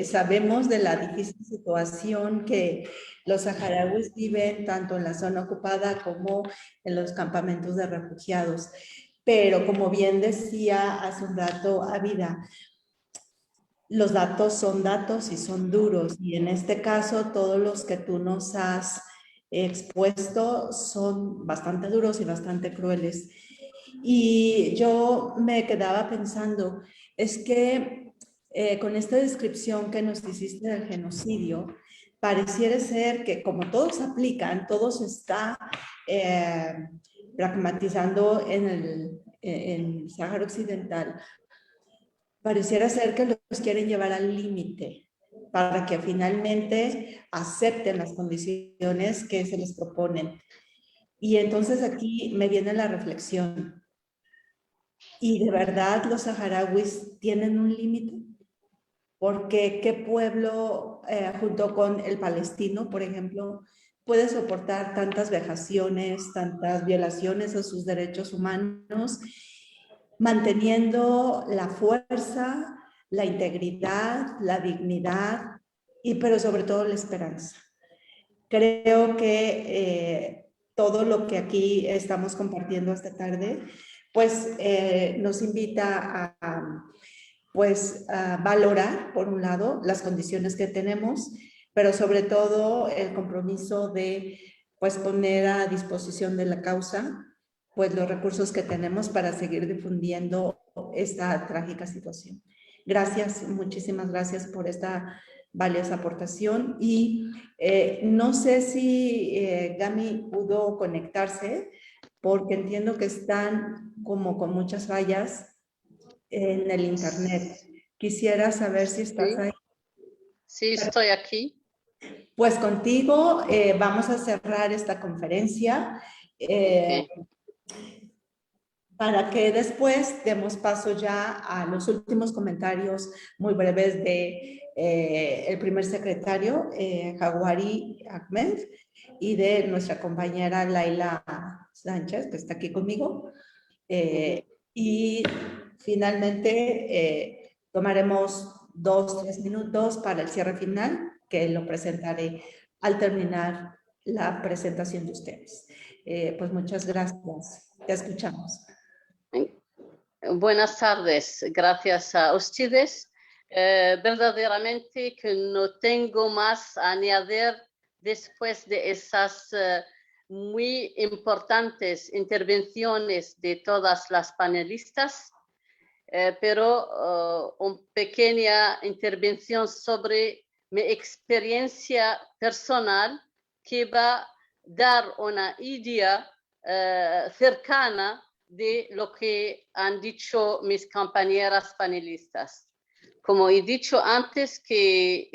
Sabemos de la difícil situación que los saharauis viven tanto en la zona ocupada como en los campamentos de refugiados. Pero como bien decía hace un rato Abida, los datos son datos y son duros, y en este caso todos los que tú nos has expuesto son bastante duros y bastante crueles. Y yo me quedaba pensando, es que con esta descripción que nos hiciste del genocidio, pareciera ser que como todos aplican, todo se está pragmatizando en el Sáhara Occidental. Pareciera ser que los quieren llevar al límite para que finalmente acepten las condiciones que se les proponen. Y entonces aquí me viene la reflexión. ¿Y de verdad los saharauis tienen un límite? Porque ¿qué pueblo, junto con el palestino, por ejemplo, puede soportar tantas vejaciones, tantas violaciones a sus derechos humanos, manteniendo la fuerza, la integridad, la dignidad, pero sobre todo la esperanza? Creo que todo lo que aquí estamos compartiendo esta tarde, pues nos invita pues, a valorar, por un lado, las condiciones que tenemos, pero sobre todo el compromiso de pues, poner a disposición de la causa pues, los recursos que tenemos para seguir difundiendo esta trágica situación. Gracias, muchísimas gracias por esta valiosa aportación. Y no sé si Gami pudo conectarse, porque entiendo que están como con muchas fallas en el internet. Quisiera saber si estás ahí. Sí, estoy aquí. Pues contigo vamos a cerrar esta conferencia para que después demos paso ya a los últimos comentarios muy breves de el primer secretario, Jaguari Ahmed, y de nuestra compañera Laila Sánchez, que está aquí conmigo. Y finalmente tomaremos 2-3 minutos para el cierre final, que lo presentaré al terminar la presentación de ustedes. Pues muchas gracias. Te escuchamos. Buenas tardes, gracias a ustedes. Verdaderamente que no tengo más a añadir después de esas muy importantes intervenciones de todas las panelistas, pero una pequeña intervención sobre mi experiencia personal que va a dar una idea cercana de lo que han dicho mis compañeras panelistas. Como he dicho antes, que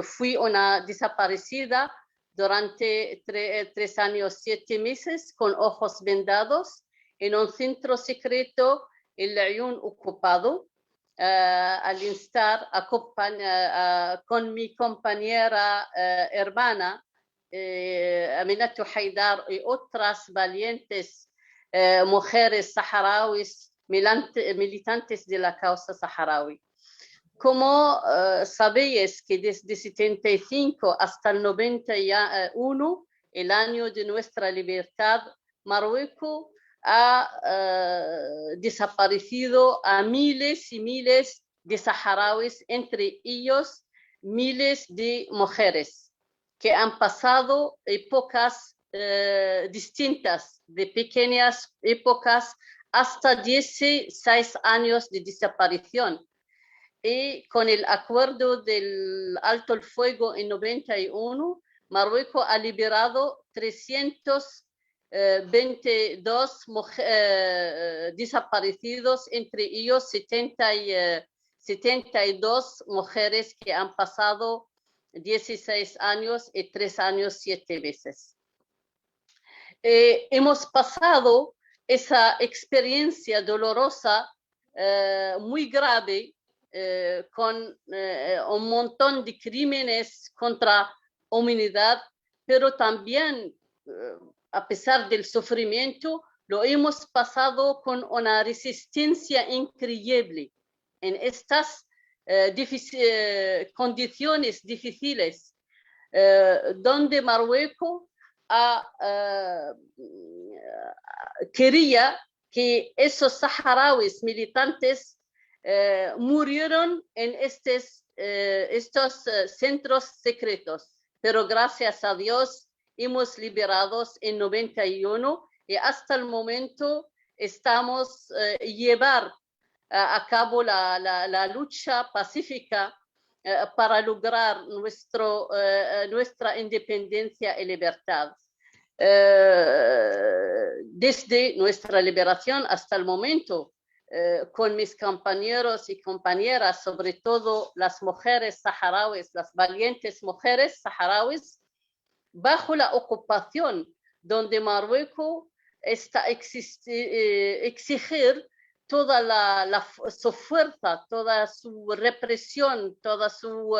fui una desaparecida durante 3 años, 7 meses, con ojos vendados, en un centro secreto, el Ayun ocupado, al instar con mi compañera hermana, Aminatu Haidar, y otras valientes mujeres saharauis militantes de la causa saharaui. Como sabéis que desde 75 hasta el 91, el año de nuestra libertad, Marruecos ha desaparecido a miles y miles de saharauis, entre ellos miles de mujeres que han pasado épocas distintas, de pequeñas épocas hasta 16 años de desaparición. Y con el acuerdo del alto el fuego en 91, Marruecos ha liberado 322 desaparecidos, entre ellos 72 mujeres que han pasado 16 años y 3 años, 7 meses. Hemos pasado esa experiencia dolorosa, muy grave, con un montón de crímenes contra humanidad, pero también, a pesar del sufrimiento, lo hemos pasado con una resistencia increíble en estas condiciones difíciles, donde Marruecos quería que esos saharauis militantes murieron en estos centros secretos, pero gracias a Dios hemos liberado en 91 y hasta el momento estamos llevar a cabo la lucha pacífica para lograr nuestra independencia y libertad. Desde nuestra liberación hasta el momento, con mis compañeros y compañeras, sobre todo las mujeres saharauis, las valientes mujeres saharauis, bajo la ocupación, donde Marruecos está exigir toda su fuerza, toda su represión, toda su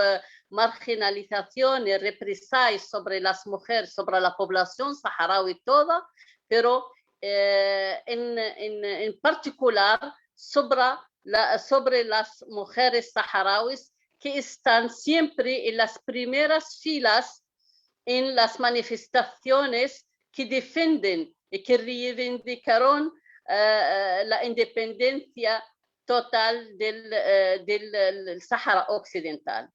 marginalización y represalias sobre las mujeres, sobre la población saharaui toda, pero en particular sobre las mujeres saharauis que están siempre en las primeras filas en las manifestaciones que defienden y que reivindicaron la independencia total del Sahara Occidental.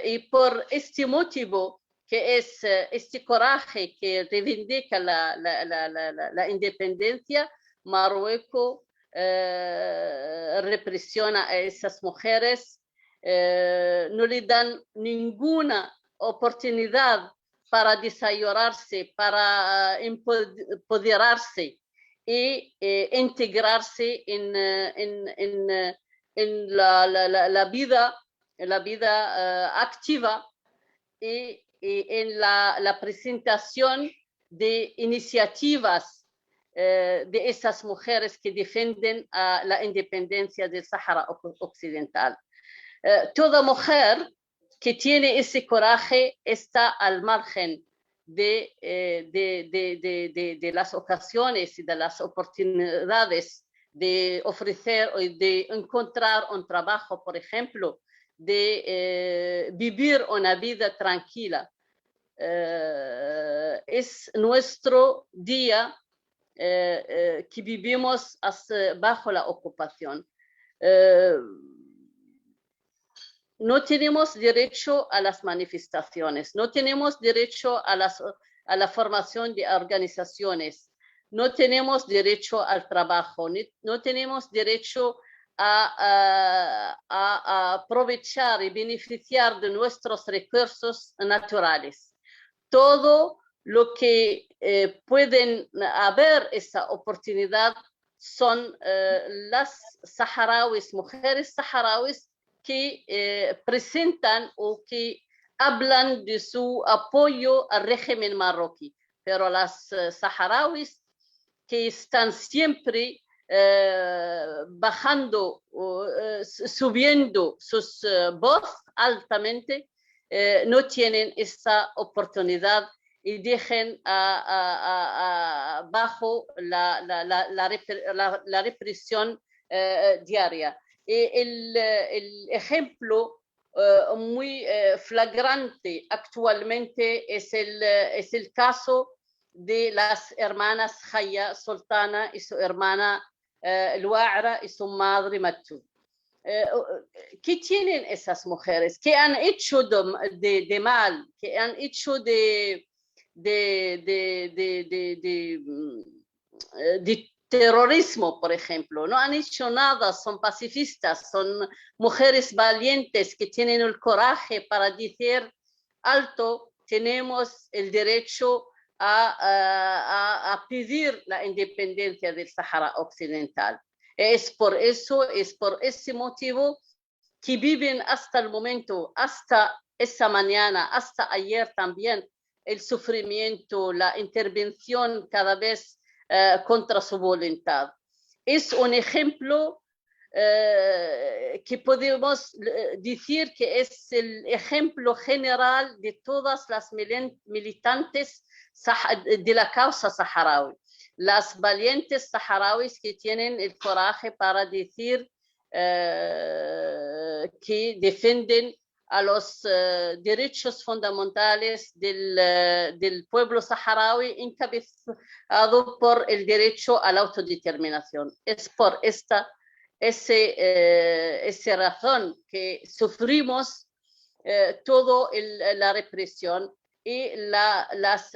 Y por este motivo, que es este coraje que reivindica la independencia, Marruecos represiona a esas mujeres, no le dan ninguna oportunidad para desarrollarse, para empoderarse y integrarse en la vida activa y en la presentación de iniciativas de esas mujeres que defienden la independencia del Sahara Occidental. Toda mujer que tiene ese coraje está al margen de las ocasiones y de las oportunidades de ofrecer o de encontrar un trabajo, por ejemplo, de vivir una vida tranquila. Es nuestro día que vivimos bajo la ocupación. No tenemos derecho a las manifestaciones, no tenemos derecho a la formación de organizaciones, no tenemos derecho al trabajo, no tenemos derecho a aprovechar y beneficiar de nuestros recursos naturales. Todo lo que pueden haber esa oportunidad son las saharauis, mujeres saharauis, que presentan o que hablan de su apoyo al régimen marroquí, pero las saharauis que están siempre bajando, subiendo sus voz altamente, no tienen esa oportunidad y dejen bajo la represión diaria. El ejemplo muy flagrante actualmente es el caso de las hermanas Haya Sultana y su hermana Luara y su madre Matu. ¿qué tienen esas mujeres? ¿Qué han hecho de mal? ¿Qué han hecho de terrorismo, por ejemplo? No han hecho nada, son pacifistas, son mujeres valientes que tienen el coraje para decir alto, tenemos el derecho a pedir la independencia del Sahara Occidental. Es por ese motivo que viven hasta el momento, hasta esa mañana, hasta ayer también, el sufrimiento, la intervención cada vez contra su voluntad. Es un ejemplo que podemos decir que es el ejemplo general de todas las militantes de la causa saharaui. Las valientes saharauis que tienen el coraje para decir que defienden a los derechos fundamentales del pueblo saharaui, encabezado por el derecho a la autodeterminación. Es por esa razón que sufrimos toda la represión y las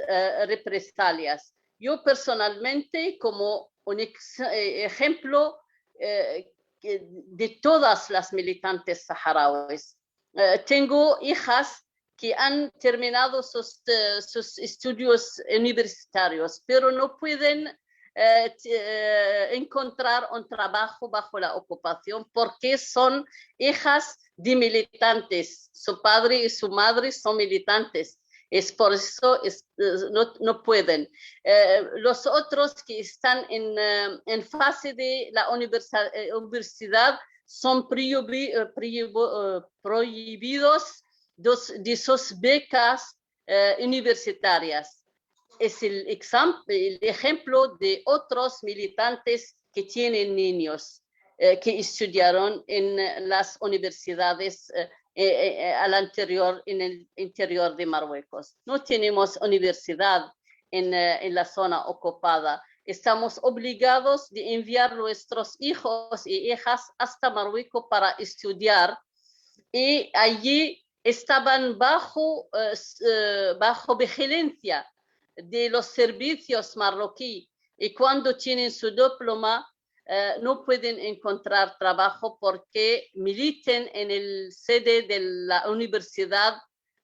represalias. Yo personalmente, como un ejemplo de todas las militantes saharauis, tengo hijas que han terminado sus estudios universitarios, pero no pueden encontrar un trabajo bajo la ocupación porque son hijas de militantes. Su padre y su madre son militantes. Es por eso no pueden. Los otros que están en fase de la universidad son prohibidos de sus becas universitarias. Es el ejemplo de otros militantes que tienen niños que estudiaron en las universidades en el interior de Marruecos. No tenemos universidad en la zona ocupada. Estamos obligados de enviar nuestros hijos y hijas hasta Marruecos para estudiar, y allí estaban bajo vigilancia de los servicios marroquíes, y cuando tienen su diploma no pueden encontrar trabajo porque militen en el sede de la universidad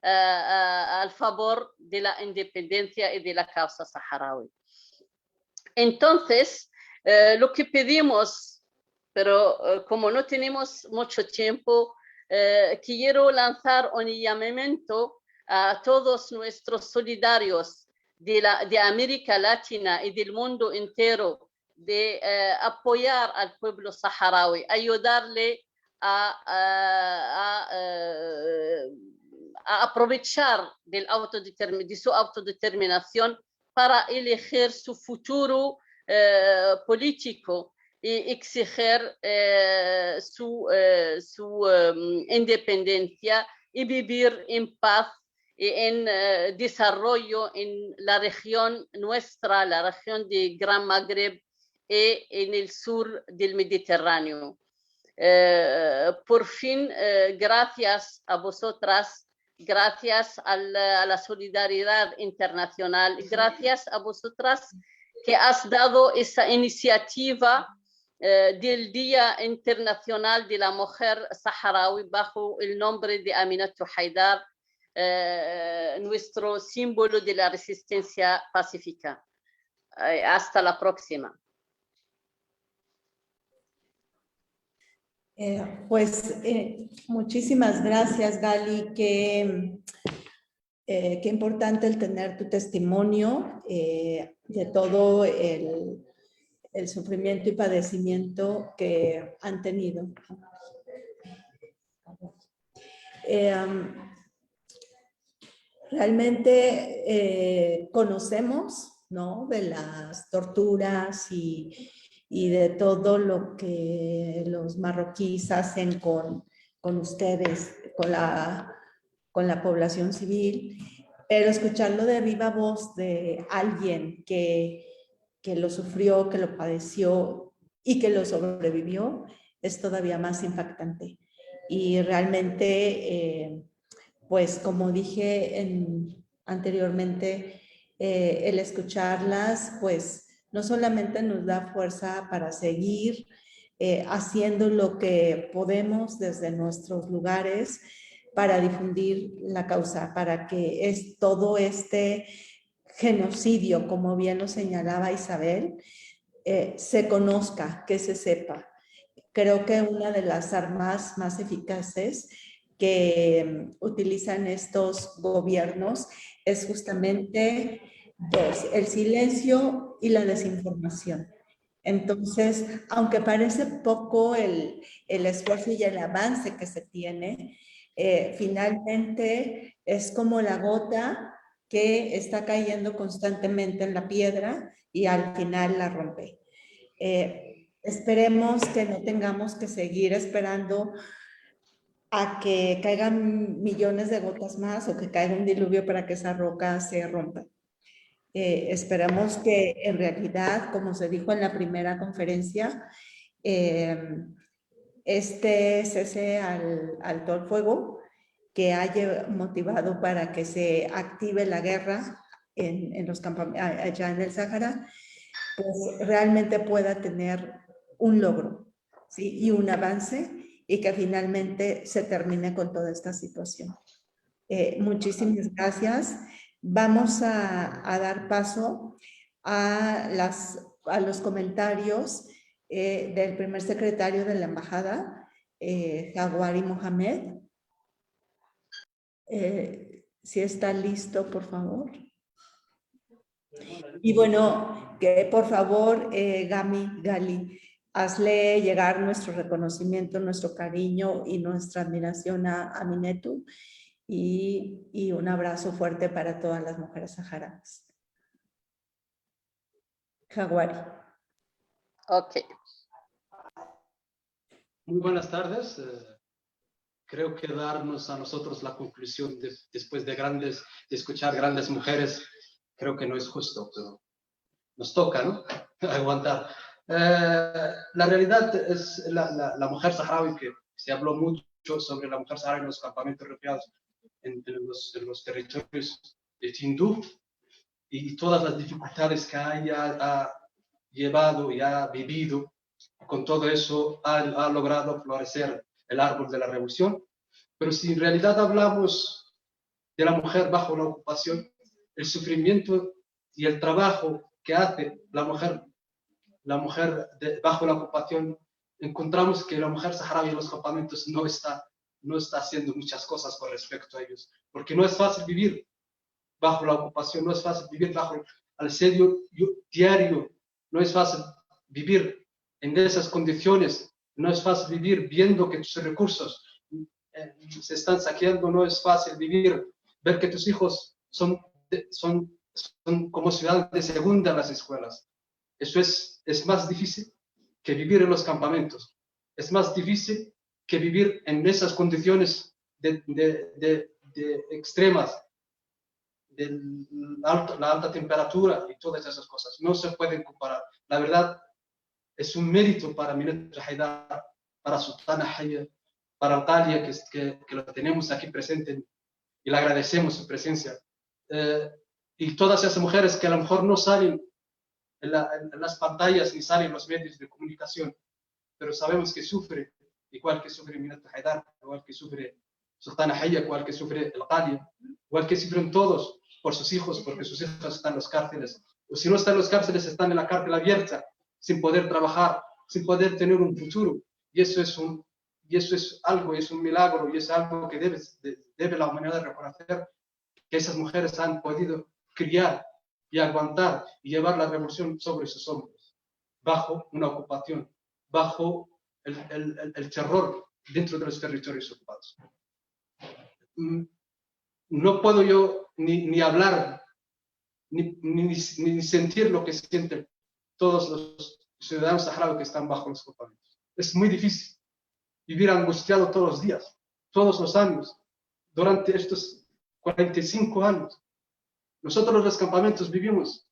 al favor de la independencia y de la causa saharaui. Entonces, lo que pedimos, pero como no tenemos mucho tiempo, quiero lanzar un llamamiento a todos nuestros solidarios de América Latina y del mundo entero, de apoyar al pueblo saharaui, ayudarle a aprovechar de su autodeterminación para elegir su futuro político y exigir su independencia y vivir en paz y en desarrollo en la región nuestra, la región de Gran Magreb y en el sur del Mediterráneo. Por fin, gracias a vosotras, gracias a la solidaridad internacional, gracias a vosotras que has dado esa iniciativa del Día Internacional de la Mujer Saharaui bajo el nombre de Aminatou Haidar, nuestro símbolo de la resistencia pacífica. Hasta la próxima. Muchísimas gracias, Gali. Qué importante el tener tu testimonio de todo el sufrimiento y padecimiento que han tenido. Realmente conocemos, ¿no?, de las torturas y de todo lo que los marroquíes hacen con ustedes, con la población civil, pero escucharlo de viva voz de alguien que lo sufrió, que lo padeció y que lo sobrevivió, es todavía más impactante. Y realmente, pues como dije anteriormente, el escucharlas, pues no solamente nos da fuerza para seguir haciendo lo que podemos desde nuestros lugares para difundir la causa, para que todo este genocidio, como bien lo señalaba Isabel, se conozca, que se sepa. Creo que una de las armas más eficaces que utilizan estos gobiernos es justamente dos, el silencio y la desinformación. Entonces, aunque parece poco el esfuerzo y el avance que se tiene, finalmente es como la gota que está cayendo constantemente en la piedra y al final la rompe. Esperemos que no tengamos que seguir esperando a que caigan millones de gotas más o que caiga un diluvio para que esa roca se rompa. Esperamos que en realidad, como se dijo en la primera conferencia, este cese al alto el fuego que haya motivado para que se active la guerra en los campamentos allá en el Sáhara, pues realmente pueda tener un logro, ¿sí? Y un avance y que finalmente se termine con toda esta situación. Muchísimas gracias. Vamos a dar paso a los comentarios del primer secretario de la embajada, Jawari Mohamed. Si está listo, por favor. Y bueno, que por favor, Gali, hazle llegar nuestro reconocimiento, nuestro cariño y nuestra admiración a Minetu y un abrazo fuerte para todas las mujeres saharauis. Jawari. Ok. Muy buenas tardes. Creo que darnos a nosotros la conclusión después de escuchar grandes mujeres, creo que no es justo, pero nos toca, ¿no? Aguantar. La realidad es la mujer saharaui, que se habló mucho sobre la mujer saharaui en los campamentos refugiados en los territorios de Tinduf y todas las dificultades que ha llevado y ha vivido. Con todo eso ha logrado florecer el árbol de la revolución. Pero si en realidad hablamos de la mujer bajo la ocupación, el sufrimiento y el trabajo que hace la mujer bajo la ocupación, encontramos que la mujer saharaui en los campamentos no está haciendo muchas cosas con respecto a ellos, porque no es fácil vivir bajo la ocupación, no es fácil vivir bajo el asedio diario, no es fácil vivir en esas condiciones, no es fácil vivir viendo que tus recursos se están saqueando, no es fácil vivir, ver que tus hijos son como ciudadanos de segunda en las escuelas. Eso es más difícil que vivir en los campamentos, es más difícil que vivir en esas condiciones de extremas, de la alta temperatura y todas esas cosas. No se pueden comparar. La verdad, es un mérito para Minetu Haidar, para Sultana Haya, para Altalia, que lo tenemos aquí presente y le agradecemos su presencia. Y todas esas mujeres que a lo mejor no salen en las pantallas ni salen en los medios de comunicación, pero sabemos que sufre, igual que sufre Minetu Haidar, igual que sufre Sultana Haya, igual que sufre Altalia, igual que sufren todos por sus hijos, porque sus hijos están en las cárceles. O si no están en las cárceles, están en la cárcel abierta, sin poder trabajar, sin poder tener un futuro. Y eso es algo, es un milagro, y es algo que debe la humanidad reconocer, que esas mujeres han podido criar y aguantar y llevar la revolución sobre sus hombros, bajo una ocupación, bajo el terror dentro de los territorios ocupados. No puedo yo ni hablar, ni sentir lo que sienten todos los ciudadanos saharauis que están bajo los campamentos. Es muy difícil vivir angustiado todos los días, todos los años, durante estos 45 años. Nosotros los campamentos vivimos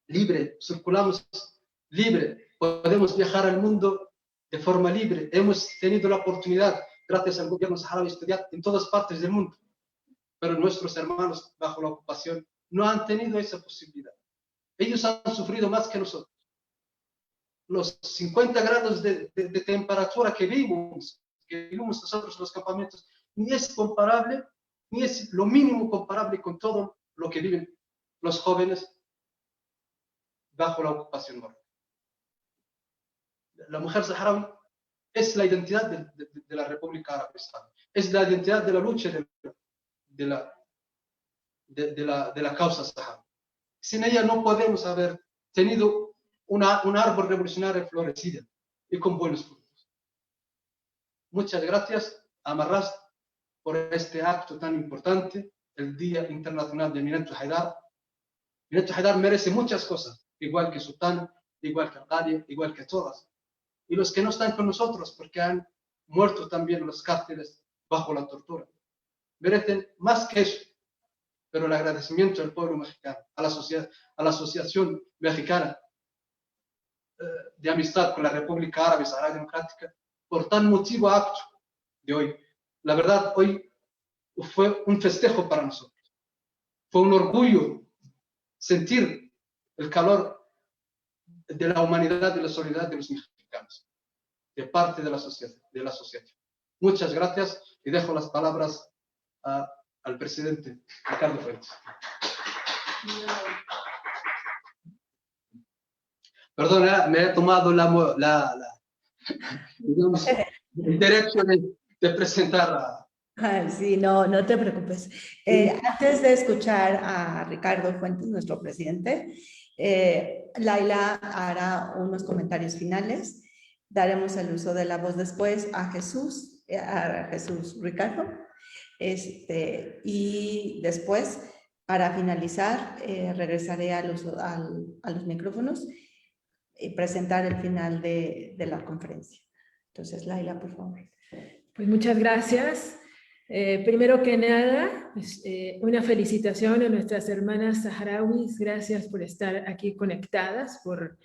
libre, circulamos libre, podemos viajar al mundo de forma libre. Hemos tenido la oportunidad, gracias al gobierno saharaui, de estudiar en todas partes del mundo. Pero nuestros hermanos bajo la ocupación no han tenido esa posibilidad. Ellos han sufrido más que nosotros. Los 50 grados de temperatura que vimos nosotros en los campamentos, ni es comparable, ni es lo mínimo comparable con todo lo que viven los jóvenes bajo la ocupación marroquí. La mujer saharaui es la identidad de la República Árabe Islámica, es la identidad de la lucha de la causa saharaui. Sin ella no podemos haber tenido un árbol revolucionario florecido y con buenos frutos. Muchas gracias a Marrast por este acto tan importante, el Día Internacional de Minato Haidar. Minato Haidar merece muchas cosas, igual que Sultán, igual que Al-Qadi, igual que todas. Y los que no están con nosotros, porque han muerto también en los cárceles bajo la tortura, merecen más que eso. Pero el agradecimiento del pueblo mexicano, a la Asociación Mexicana de Amistad con la República Árabe Saharaui Democrática, por tan motivo acto de hoy. La verdad, hoy fue un festejo para nosotros. Fue un orgullo sentir el calor de la humanidad y la solidaridad de los mexicanos, de parte de la asociación. Muchas gracias y dejo las palabras al presidente Ricardo Fuentes. Perdón, me he tomado digamos, el derecho de presentar Sí, no te preocupes. Antes de escuchar a Ricardo Fuentes, nuestro presidente, Laila hará unos comentarios finales. Daremos el uso de la voz después a Jesús Ricardo. Y después, para finalizar, regresaré a los micrófonos y presentar el final de la conferencia. Entonces, Laila, por favor. Pues muchas gracias. Primero que nada, pues, una felicitación a nuestras hermanas saharauis. Gracias por estar aquí conectadas, por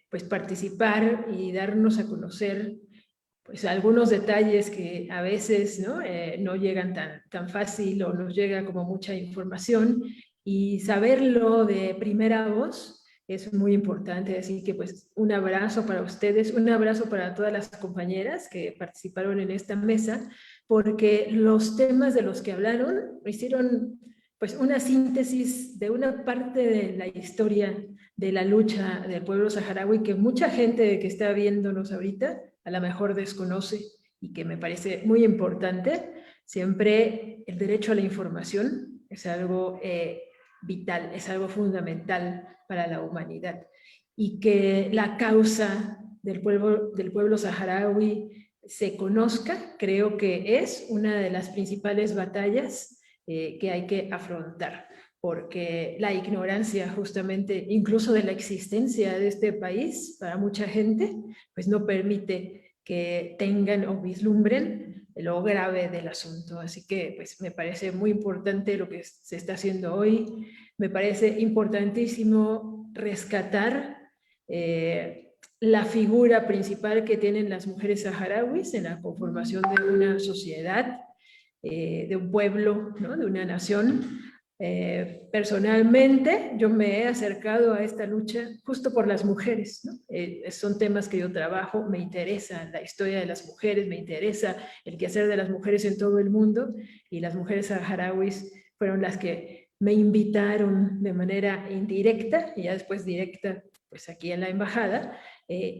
pues participar y darnos a conocer pues algunos detalles que a veces no llegan tan fácil o nos llega como mucha información, y saberlo de primera voz es muy importante. Así que pues un abrazo para ustedes, un abrazo para todas las compañeras que participaron en esta mesa, porque los temas de los que hablaron hicieron pues una síntesis de una parte de la historia de la lucha del pueblo saharaui que mucha gente que está viéndonos ahorita a lo mejor desconoce, y que me parece muy importante. Siempre el derecho a la información es algo vital, es algo fundamental para la humanidad, y que la causa del pueblo saharaui se conozca, creo que es una de las principales batallas que hay que afrontar, porque la ignorancia justamente incluso de la existencia de este país para mucha gente pues no permite que tengan o vislumbren lo grave del asunto. Así que pues me parece muy importante lo que se está haciendo hoy. Me parece importantísimo rescatar la figura principal que tienen las mujeres saharauis en la conformación de una sociedad, de un pueblo, ¿no? De una nación. Personalmente yo me he acercado a esta lucha justo por las mujeres, ¿no? Son temas que yo trabajo, me interesa la historia de las mujeres, me interesa el quehacer de las mujeres en todo el mundo, y las mujeres saharauis fueron las que me invitaron de manera indirecta y ya después directa, pues aquí en la embajada,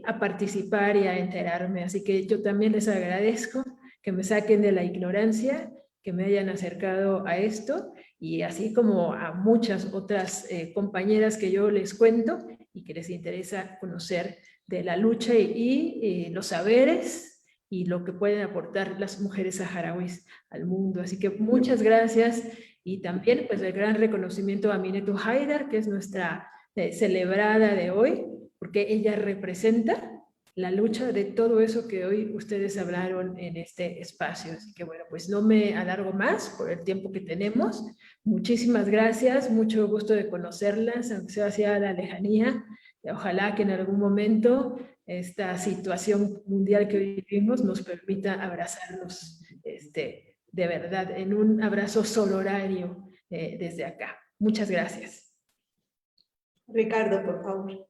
a participar y a enterarme. Así que yo también les agradezco que me saquen de la ignorancia, que me hayan acercado a esto, y así como a muchas otras compañeras que yo les cuento y que les interesa conocer de la lucha y los saberes y lo que pueden aportar las mujeres saharauis al mundo. Así que muchas gracias, y también pues el gran reconocimiento a Minato Haidar, que es nuestra celebrada de hoy, porque ella representa la lucha de todo eso que hoy ustedes hablaron en este espacio. Así que bueno, pues no me alargo más por el tiempo que tenemos. Muchísimas gracias, mucho gusto de conocerlas, aunque sea hacia la lejanía. Ojalá que en algún momento esta situación mundial que hoy vivimos nos permita abrazarnos de verdad en un abrazo sororario desde acá. Muchas gracias. Ricardo, por favor.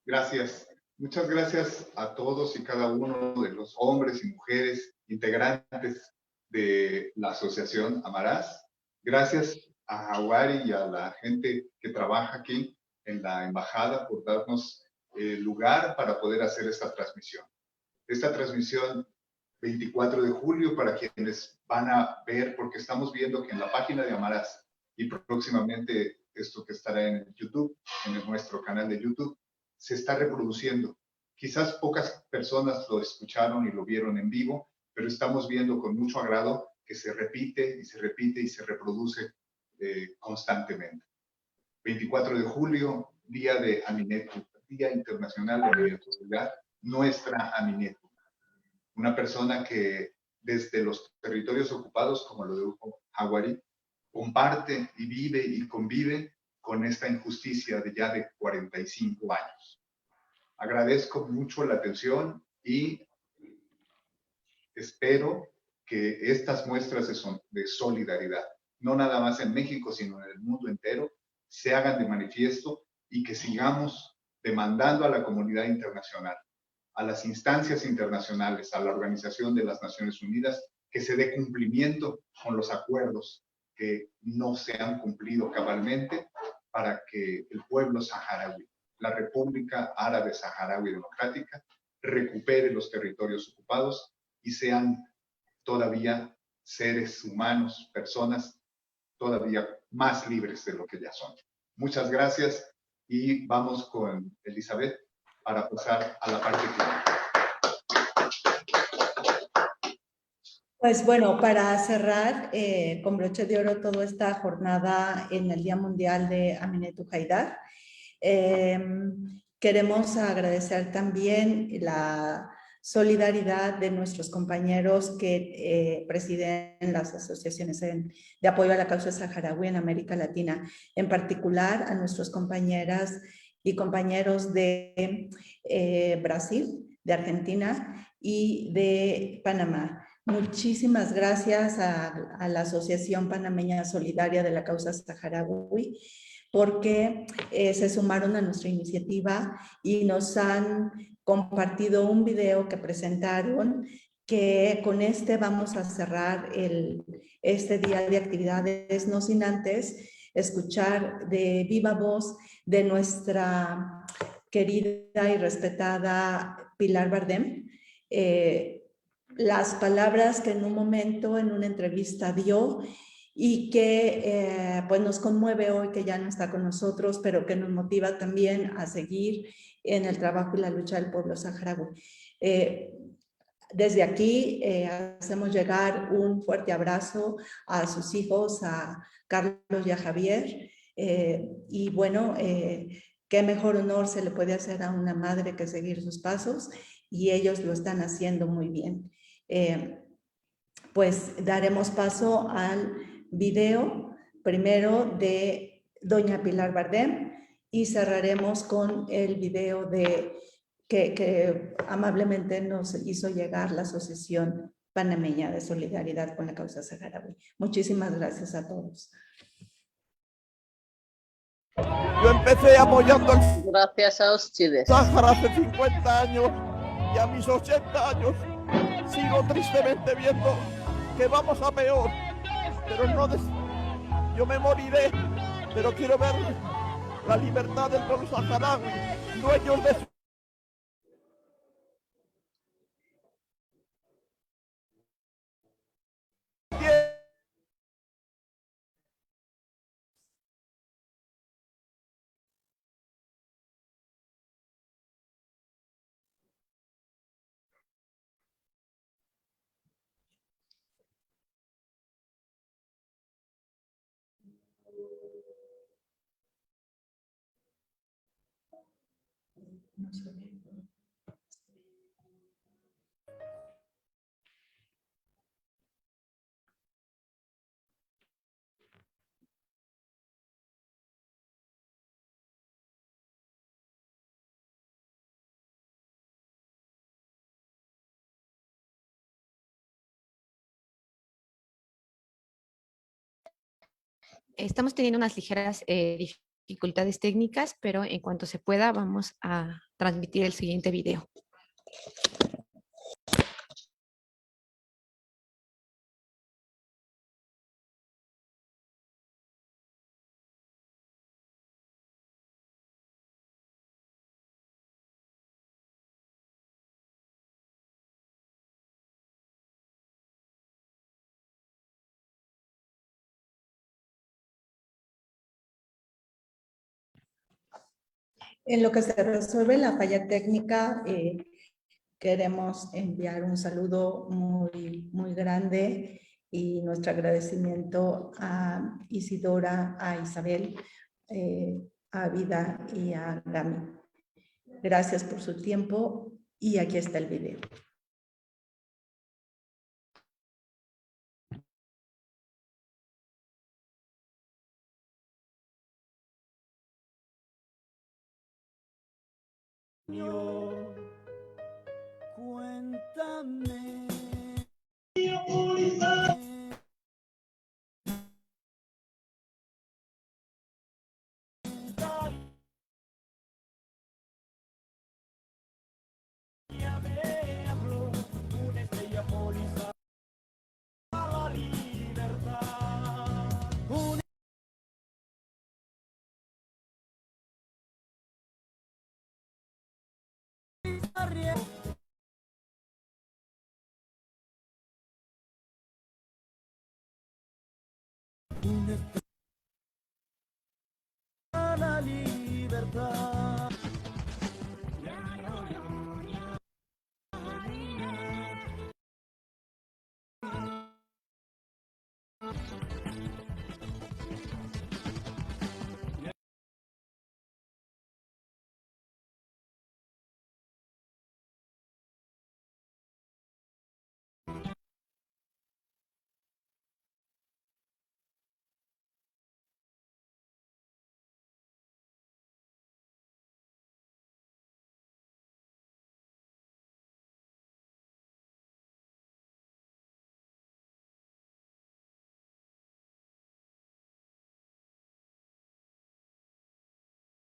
Gracias. Muchas gracias a todos y cada uno de los hombres y mujeres integrantes de la asociación Amarás. Gracias a Jaguari y a la gente que trabaja aquí en la embajada por darnos lugar para poder hacer esta transmisión. Esta transmisión 24 de julio para quienes van a ver, porque estamos viendo que en la página de Amarás y próximamente esto que estará en YouTube, en nuestro canal de YouTube, se está reproduciendo. Quizás pocas personas lo escucharon y lo vieron en vivo, pero estamos viendo con mucho agrado que se repite y se repite y se reproduce constantemente. 24 de julio, Día de Aminetu, Día Internacional de Aminetu, nuestra Aminetu. Una persona que desde los territorios ocupados, como lo dijo Jaguari, comparte y vive y convive con esta injusticia de ya de 45 años. Agradezco mucho la atención y espero que estas muestras de solidaridad, no nada más en México, sino en el mundo entero, se hagan de manifiesto y que sigamos demandando a la comunidad internacional, a las instancias internacionales, a la Organización de las Naciones Unidas, que se dé cumplimiento con los acuerdos que no se han cumplido cabalmente para que el pueblo saharaui, la República Árabe Saharaui Democrática, recupere los territorios ocupados y sean todavía seres humanos, personas todavía más libres de lo que ya son. Muchas gracias y vamos con Elizabeth para pasar a la parte final. Pues bueno, para cerrar con broche de oro toda esta jornada en el Día Mundial de Aminetu Haidar, queremos agradecer también la solidaridad de nuestros compañeros que presiden las asociaciones de apoyo a la causa saharaui en América Latina, en particular a nuestros compañeras y compañeros de Brasil, de Argentina y de Panamá. Muchísimas gracias a la Asociación Panameña Solidaria de la Causa Saharaui porque se sumaron a nuestra iniciativa y nos han compartido un video que presentaron, que con este vamos a cerrar este día de actividades, no sin antes escuchar de viva voz de nuestra querida y respetada Pilar Bardem, las palabras que en un momento en una entrevista dio y que pues nos conmueve hoy que ya no está con nosotros, pero que nos motiva también a seguir en el trabajo y la lucha del pueblo saharaui. Desde aquí hacemos llegar un fuerte abrazo a sus hijos, a Carlos y a Javier, y bueno, qué mejor honor se le puede hacer a una madre que seguir sus pasos, y ellos lo están haciendo muy bien. Pues daremos paso al video, primero de doña Pilar Bardem, y cerraremos con el video que amablemente nos hizo llegar la Asociación Panameña de Solidaridad con la Causa Saharaui. Muchísimas gracias a todos. Yo empecé apoyando al Gracias a ustedes. Sáhara hace 50 años y a mis 80 años sigo tristemente viendo que vamos a peor, pero no yo me moriré, pero quiero ver la libertad del pueblo saharaui, dueños de su estamos teniendo unas ligeras dificultades técnicas, pero en cuanto se pueda vamos a transmitir el siguiente video. En lo que se resuelve la falla técnica, queremos enviar un saludo muy grande y nuestro agradecimiento a Isidora, a Isabel, a Vida y a Gami. Gracias por su tiempo y aquí está el video. Cuéntame. Una estrella polizada a la libertad. Una